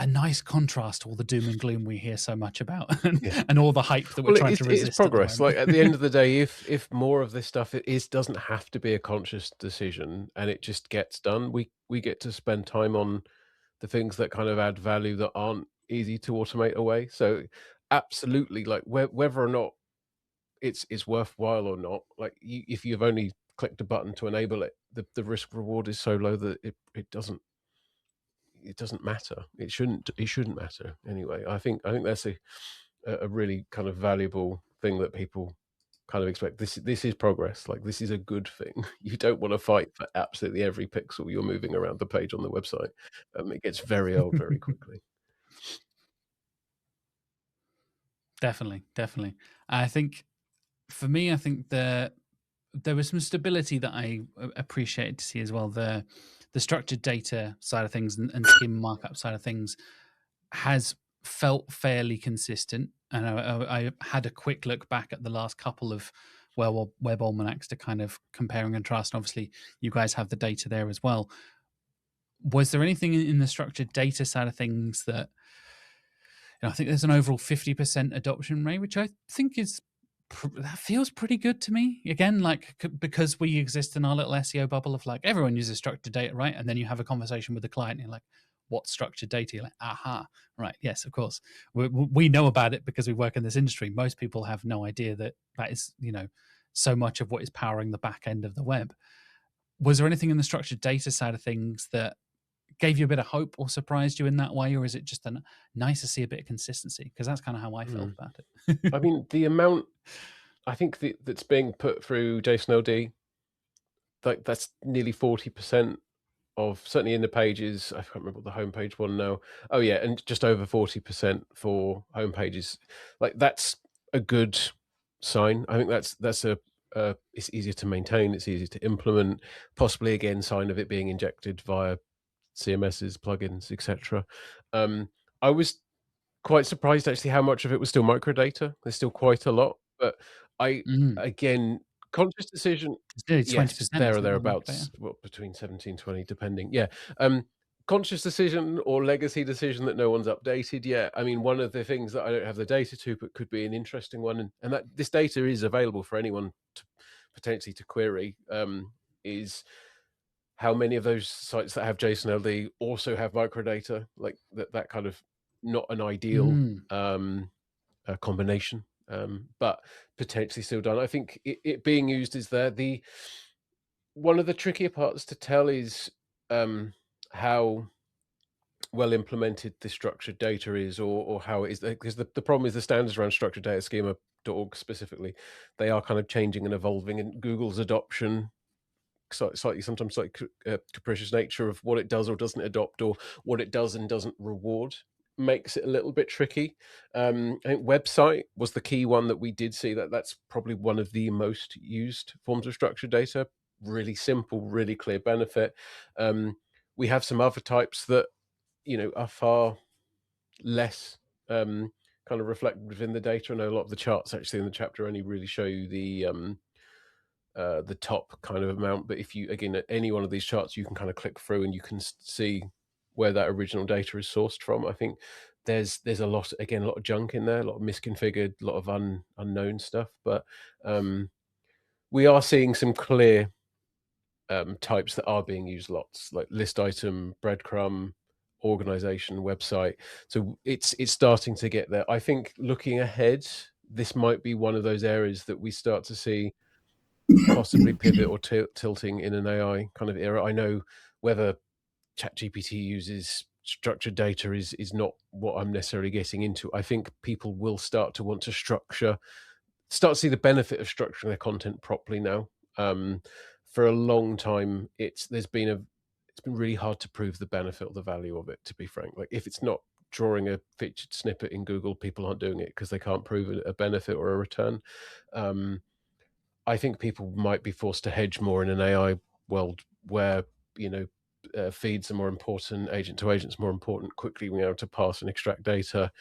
nice contrast to all the doom and gloom we hear so much about, and all the hype that we're trying to resist. It's progress. Like at the end of the day, if more of this stuff doesn't have to be a conscious decision, and it just gets done, we get to spend time on the things that kind of add value that aren't easy to automate away. So absolutely, like whether or not it's worthwhile or not, like if you've only clicked a button to enable it, the risk reward is so low that it doesn't matter. It shouldn't matter anyway. I think that's a really kind of valuable thing that people kind of expect. This is progress. Like, this is a good thing. You don't want to fight for absolutely every pixel you're moving around the page on the website. It gets very old very quickly. Definitely. I think for me, I think there was some stability that I appreciated to see as well. The structured data side of things and schema markup side of things has felt fairly consistent. And I had a quick look back at the last couple of Web Almanacs to kind of compare and contrast. And obviously, you guys have the data there as well. Was there anything in the structured data side of things that, I think there's an overall 50% adoption rate, which I think that feels pretty good to me. Again, like, because we exist in our little SEO bubble of like, everyone uses structured data, right? And then you have a conversation with the client and you're like, what's structured data? You're like, aha, right, yes, of course. We know about it because we work in this industry. Most people have no idea that is, so much of what is powering the back end of the web. Was there anything in the structured data side of things that gave you a bit of hope or surprised you in that way, or is it just nice to see a bit of consistency? Because that's kind of how I felt about it. I mean, the amount I think that's being put through JSON-LD, like that's nearly 40% of, certainly in the pages. I can't remember what the homepage one now. Oh yeah, and just over 40% for homepages. Like that's a good sign. I think that's a it's easier to maintain, it's easier to implement, possibly again sign of it being injected via CMSs, plugins, etc. I was quite surprised actually how much of it was still microdata. There's still quite a lot, but I again, conscious decision. It's nearly Yes, 20%, there or isn't it, on thereabouts. microdata? Well, between 17, 20, depending. Yeah. Conscious decision or legacy decision that no one's updated yet. I mean, one of the things that I don't have the data to, but could be an interesting one, and that this data is available for anyone to potentially to query, is how many of those sites that have JSON-LD also have microdata, like that kind of not an ideal combination, but potentially still done. I think it being used is there. One of the trickier parts to tell is how well implemented the structured data is, or how it is, because the problem is the standards around structured data, schema.org specifically, they are kind of changing and evolving, and Google's adoption, sometimes capricious nature of what it does or doesn't adopt, or what it does and doesn't reward, makes it a little bit tricky. I think website was the key one that we did see. That's probably one of the most used forms of structured data. Really simple, really clear benefit. We have some other types that are far less kind of reflected within the data. I know a lot of the charts actually in the chapter only really show you the top kind of amount, but if you, again, at any one of these charts, you can kind of click through and you can see where that original data is sourced from. I think there's a lot of junk in there, a lot of misconfigured, a lot of unknown stuff, but we are seeing some clear types that are being used lots, like list item, breadcrumb, organization, website. So it's starting to get there. I think looking ahead, this might be one of those areas that we start to see possibly pivot or tilting in an AI kind of era. I know whether ChatGPT uses structured data is not what I'm necessarily getting into. I think people will start to want to start to see the benefit of structuring their content properly now. For a long time, it's been really hard to prove the benefit or the value of it, to be frank. Like if it's not drawing a featured snippet in Google, people aren't doing it because they can't prove a benefit or a return. I think people might be forced to hedge more in an AI world where feeds are more important, agent to agent is more important, quickly being able to pass and extract data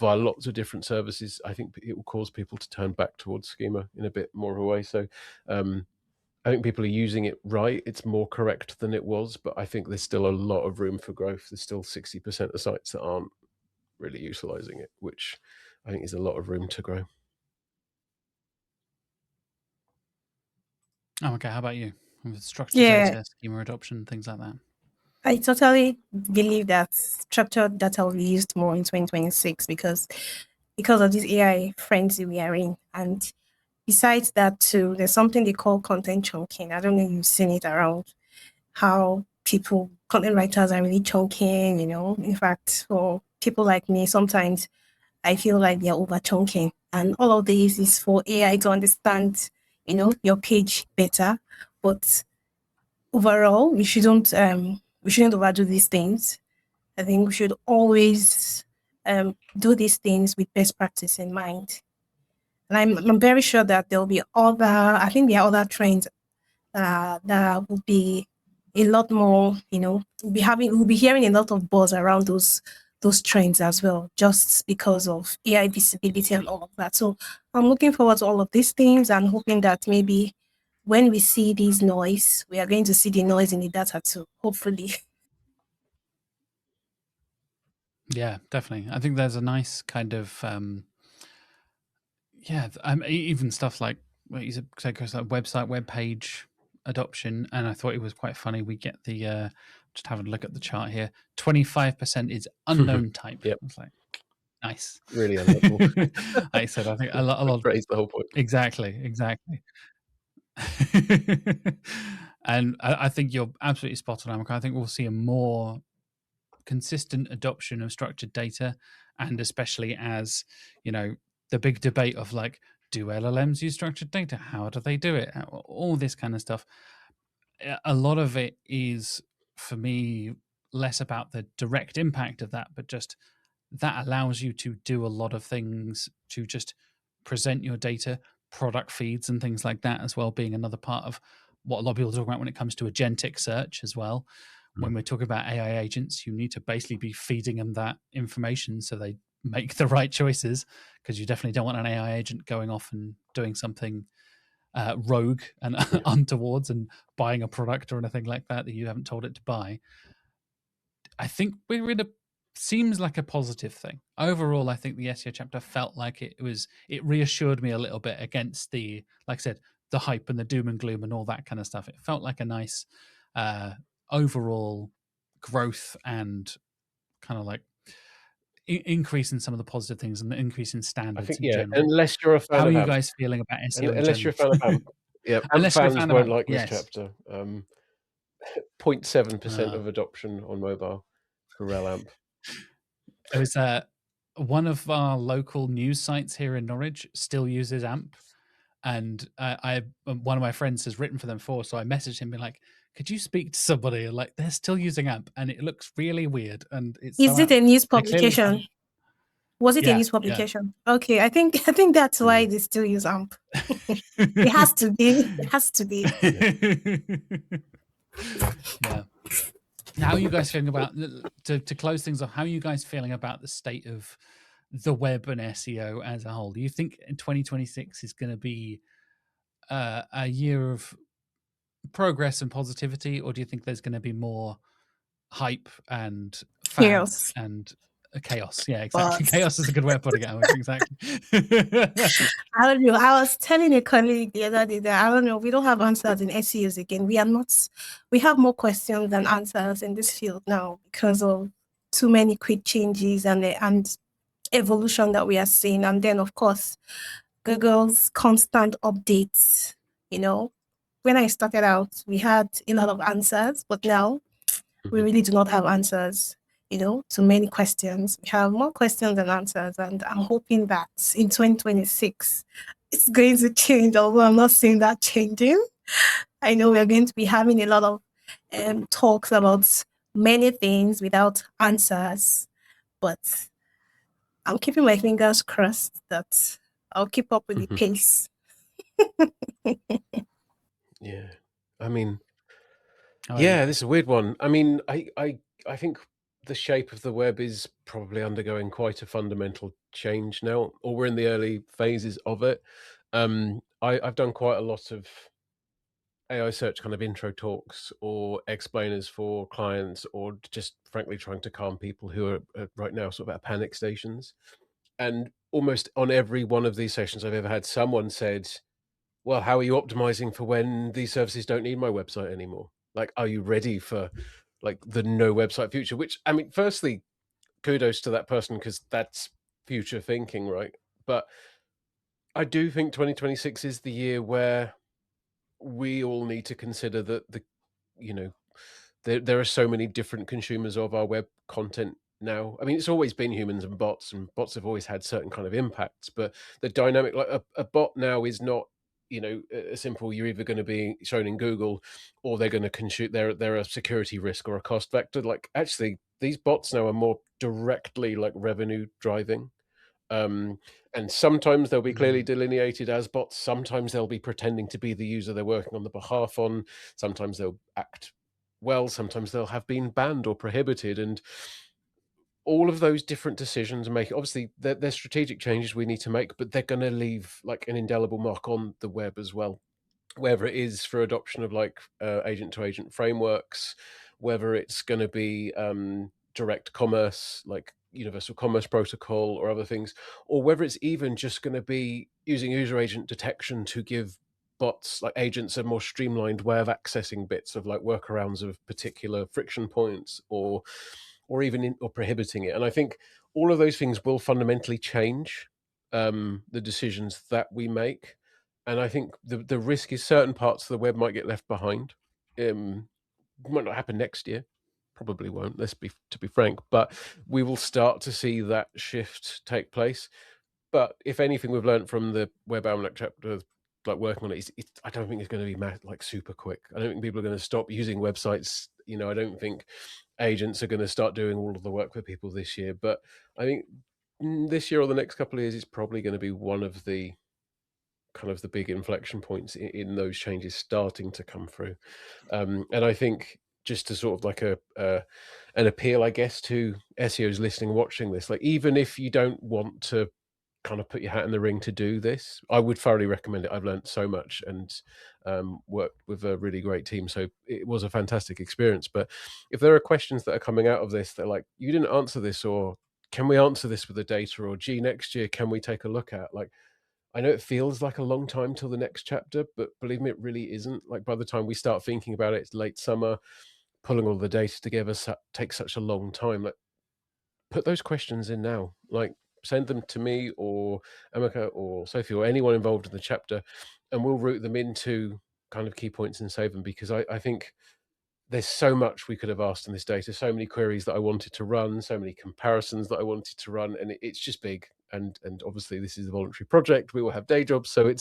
via lots of different services. I think it will cause people to turn back towards schema in a bit more of a way. So I think people are using it right. It's more correct than it was, but I think there's still a lot of room for growth. There's still 60% of sites that aren't really utilizing it, which I think is a lot of room to grow. Oh, okay. How about you? With structured Yeah, data, schema adoption, things like that. I totally believe that structured data will be used more in 2026 because of this AI frenzy we are in. And besides that too, there's something they call content chunking. I don't know if you've seen it around, how content writers are really chunking, In fact, for people like me, sometimes I feel like they're over chunking. And all of this is for AI to understand, your page better. But overall, we shouldn't overdo these things. I think we should always do these things with best practice in mind. And I'm very sure that there'll be I think there are other trends that will be a lot more, we'll be hearing a lot of buzz around those trends as well, just because of AI visibility and all of that. So I'm looking forward to all of these things and hoping that maybe when we see this noise, we are going to see the noise in the data too, hopefully. Yeah, definitely. I think there's a nice kind of even stuff like what you said, like website, web page adoption, and I thought it was quite funny. We get the just having a look at the chart here. 25% is unknown type. Yep. It's like, nice. Really unhelpful. Like I said, I think a lot. Phrase the whole point. Exactly. And I think you're absolutely spot on, Amaka. I think we'll see a more consistent adoption of structured data, and especially as, you know, the big debate of like, do LLMs use structured data? How do they do it? All this kind of stuff. A lot of it is, for me, less about the direct impact of that, but just that allows you to do a lot of things to just present your data, product feeds and things like that as well, being another part of what a lot of people talk about when it comes to agentic search as well. When we're talking about AI agents, you need to basically be feeding them that information so they make the right choices, because you definitely don't want an AI agent going off and doing something rogue and untowards and buying a product or anything like that you haven't told it to buy. I think we're in a seems like a positive thing overall. I think the SEO chapter felt like it reassured me a little bit against the, like I said, the hype and the doom and gloom and all that kind of stuff. It felt like a nice overall growth and kind of like increase in some of the positive things and the increase in standards in general. Unless you're a fan How of are you AMP. guys feeling about SEO? Unless you're a fan of AMP. Yeah, AMP Unless you're a fans fan of won't AMP, like this yes. chapter. 0.7% of adoption on mobile for rel AMP. It was one of our local news sites here in Norwich still uses AMP, and one of my friends has written for them before, so I messaged him being like, could you speak to somebody? Like, they're still using AMP and it looks really weird. And it's Is it a news publication? Was it a news publication? Yeah. Okay, I think that's why they still use AMP. It has to be. It has to be. Yeah. How are you guys feeling about, to close things off, how are you guys feeling about the state of the web and SEO as a whole? Do you think in 2026 is going to be a year of progress and positivity, or do you think there's going to be more hype and fads and chaos? Yeah, exactly. Chaos is a good way of putting it. Exactly. I don't know. I was telling a colleague the other day that, I don't know, we don't have answers in SEOs again. We have more questions than answers in this field now because of too many quick changes and evolution that we are seeing. And then, of course, Google's constant updates. You know, when I started out, we had a lot of answers, but now we really do not have answers, you know, to many questions. We have more questions than answers, and I'm hoping that in 2026, it's going to change, although I'm not seeing that changing. I know we're going to be having a lot of talks about many things without answers, but I'm keeping my fingers crossed that I'll keep up with the pace. Yeah. I mean, this is a weird one. I mean, I think the shape of the web is probably undergoing quite a fundamental change now, or we're in the early phases of it. I've done quite a lot of AI search kind of intro talks or explainers for clients, or just frankly trying to calm people who are right now sort of at panic stations. And almost on every one of these sessions I've ever had, someone said, well, how are you optimizing for when these services don't need my website anymore? Like, are you ready for like the no website future? Which, I mean, firstly, kudos to that person, because that's future thinking, right? But I do think 2026 is the year where we all need to consider that there are so many different consumers of our web content now. I mean, it's always been humans and bots have always had certain kind of impacts, but the dynamic, like a bot now is not, a simple, you're either going to be shown in Google or they're going to consume, they're a security risk or a cost vector. Like, actually, these bots now are more directly like revenue driving. And sometimes they'll be clearly delineated as bots. Sometimes they'll be pretending to be the user they're working on the behalf on. Sometimes they'll act well. Sometimes they'll have been banned or prohibited. And all of those different decisions make, obviously, they're strategic changes we need to make, but they're going to leave like an indelible mark on the web as well. Whether it is for adoption of like agent-to-agent frameworks, whether it's going to be direct commerce, like Universal Commerce Protocol or other things, or whether it's even just going to be using user agent detection to give bots, like agents, a more streamlined way of accessing bits of like workarounds of particular friction points, or even or prohibiting it. And I think all of those things will fundamentally change the decisions that we make. And I think the risk is certain parts of the web might get left behind. Might not happen next year, probably won't, to be frank, but we will start to see that shift take place. But if anything we've learned from the Web Almanac chapter, like working on it, I don't think it's going to be like super quick. I don't think people are going to stop using websites. I don't think agents are going to start doing all of the work for people this year. But I think this year or the next couple of years is probably going to be one of the kind of the big inflection points in those changes starting to come through. And I think just to sort of like an appeal, I guess, to SEOs listening, watching this, like, even if you don't want to kind of put your hat in the ring to do this, I would thoroughly recommend it. I've learned so much and worked with a really great team. So it was a fantastic experience. But if there are questions that are coming out of this, they're like, you didn't answer this, or can we answer this with the data, or gee, next year, can we take a look at, like, I know it feels like a long time till the next chapter, but believe me, it really isn't. Like, by the time we start thinking about it, it's late summer. Pulling all the data together takes such a long time. Like, put those questions in now. Like, send them to me or Amaka or Sophie or anyone involved in the chapter, and we'll route them into kind of key points and save them, because I think there's so much we could have asked in this data, so many queries that I wanted to run, so many comparisons that I wanted to run, and it's just big. And obviously this is a voluntary project. We all have day jobs, so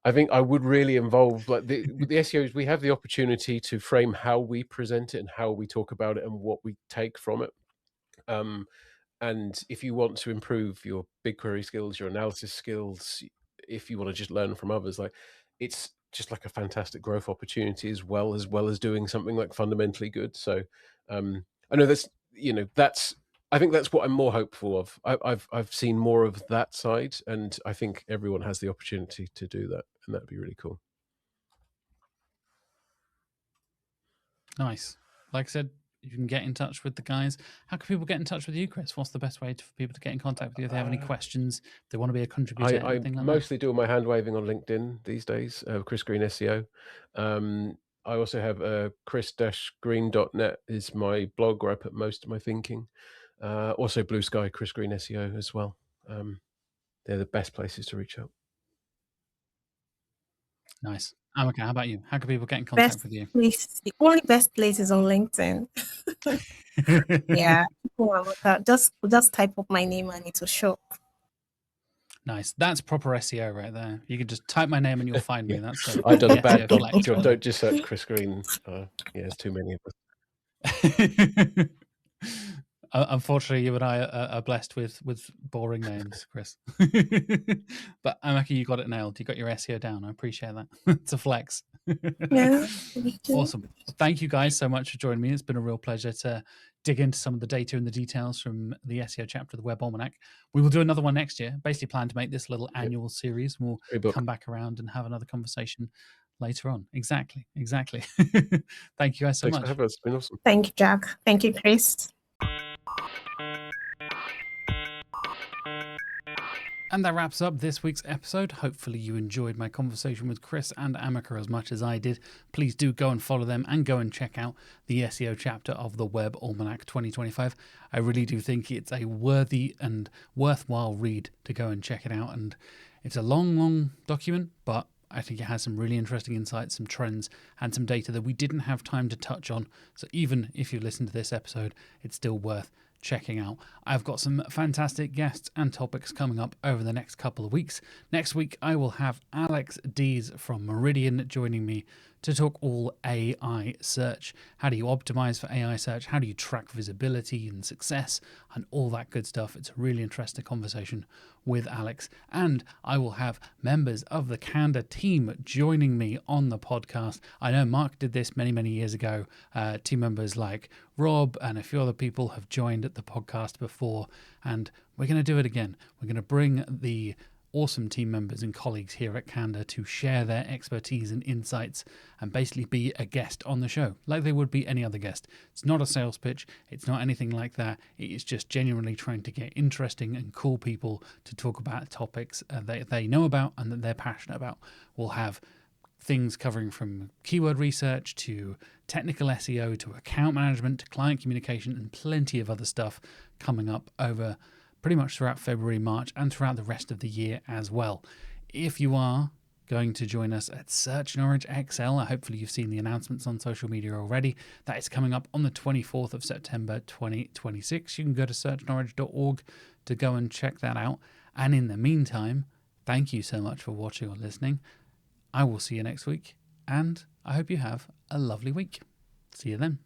I think I would really involve, like, with the SEOs, we have the opportunity to frame how we present it and how we talk about it and what we take from it. And if you want to improve your BigQuery skills, your analysis skills, if you want to just learn from others, like, it's just like a fantastic growth opportunity, as well as doing something like fundamentally good. So I know I think that's what I'm more hopeful of. I've seen more of that side, and I think everyone has the opportunity to do that, and that'd be really cool. Nice. Like I said, you can get in touch with the guys. How can people get in touch with you, Chris? What's the best way for people to get in contact with you if they have any questions, if they want to be a contributor, I anything like mostly do all my hand waving on LinkedIn these days, Chris Green SEO. I also have chris-green.net is my blog where I put most of my thinking. Also Blue Sky, Chris Green SEO as well. They're the best places to reach out. Nice. Amaka, how about you? How can people get in contact with you? The only best place is on LinkedIn. Yeah, just type up my name and it will show. Nice. That's proper SEO right there. You can just type my name and you'll find me. That's I've done a bad job. Flex, right? Don't just search Chris Green. Yeah, there's too many of us. Unfortunately, you and I are blessed with boring names, Chris. But Amaka, you got it nailed. You got your SEO down. I appreciate that. It's a flex. Yeah. Awesome. Thank you guys so much for joining me. It's been a real pleasure to dig into some of the data and the details from the SEO chapter of the Web Almanac. We will do another one next year. Basically plan to make this a little annual series. We'll come back around and have another conversation later on. Exactly. Thank you guys so much. Thanks for having us. It's been awesome. Thank you, Jack. Thank you, Chris. And that wraps up this week's episode. Hopefully you enjoyed my conversation with Chris and Amaka as much as I did. Please do go and follow them and go and check out the SEO chapter of the Web Almanac 2025. I really do think it's a worthy and worthwhile read to go and check it out. And it's a long document, but I think it has some really interesting insights, some trends, and some data that we didn't have time to touch on. So even if you listen to this episode, it's still worth checking out. I've got some fantastic guests and topics coming up over the next couple of weeks. Next week, I will have Alex Dees from Meridian joining me to talk all AI search. How do you optimize for AI search? How do you track visibility and success and all that good stuff? It's a really interesting conversation with Alex. And I will have members of the Candour team joining me on the podcast. I know Mark did this many years ago. Team members like Rob and a few other people have joined the podcast before, and we're going to do it again. We're going to bring the awesome team members and colleagues here at Candour to share their expertise and insights and basically be a guest on the show like they would be any other guest. It's not a sales pitch. It's not anything like that. It is just genuinely trying to get interesting and cool people to talk about topics that they know about and that they're passionate about. We'll have things covering from keyword research to technical SEO to account management to client communication and plenty of other stuff coming up over pretty much throughout February, March, and throughout the rest of the year as well. If you are going to join us at Search Knowledge XL, hopefully you've seen the announcements on social media already. That is coming up on the 24th of September 2026. You can go to searchknowledge.org to go and check that out. And in the meantime, thank you so much for watching or listening. I will see you next week, and I hope you have a lovely week. See you then.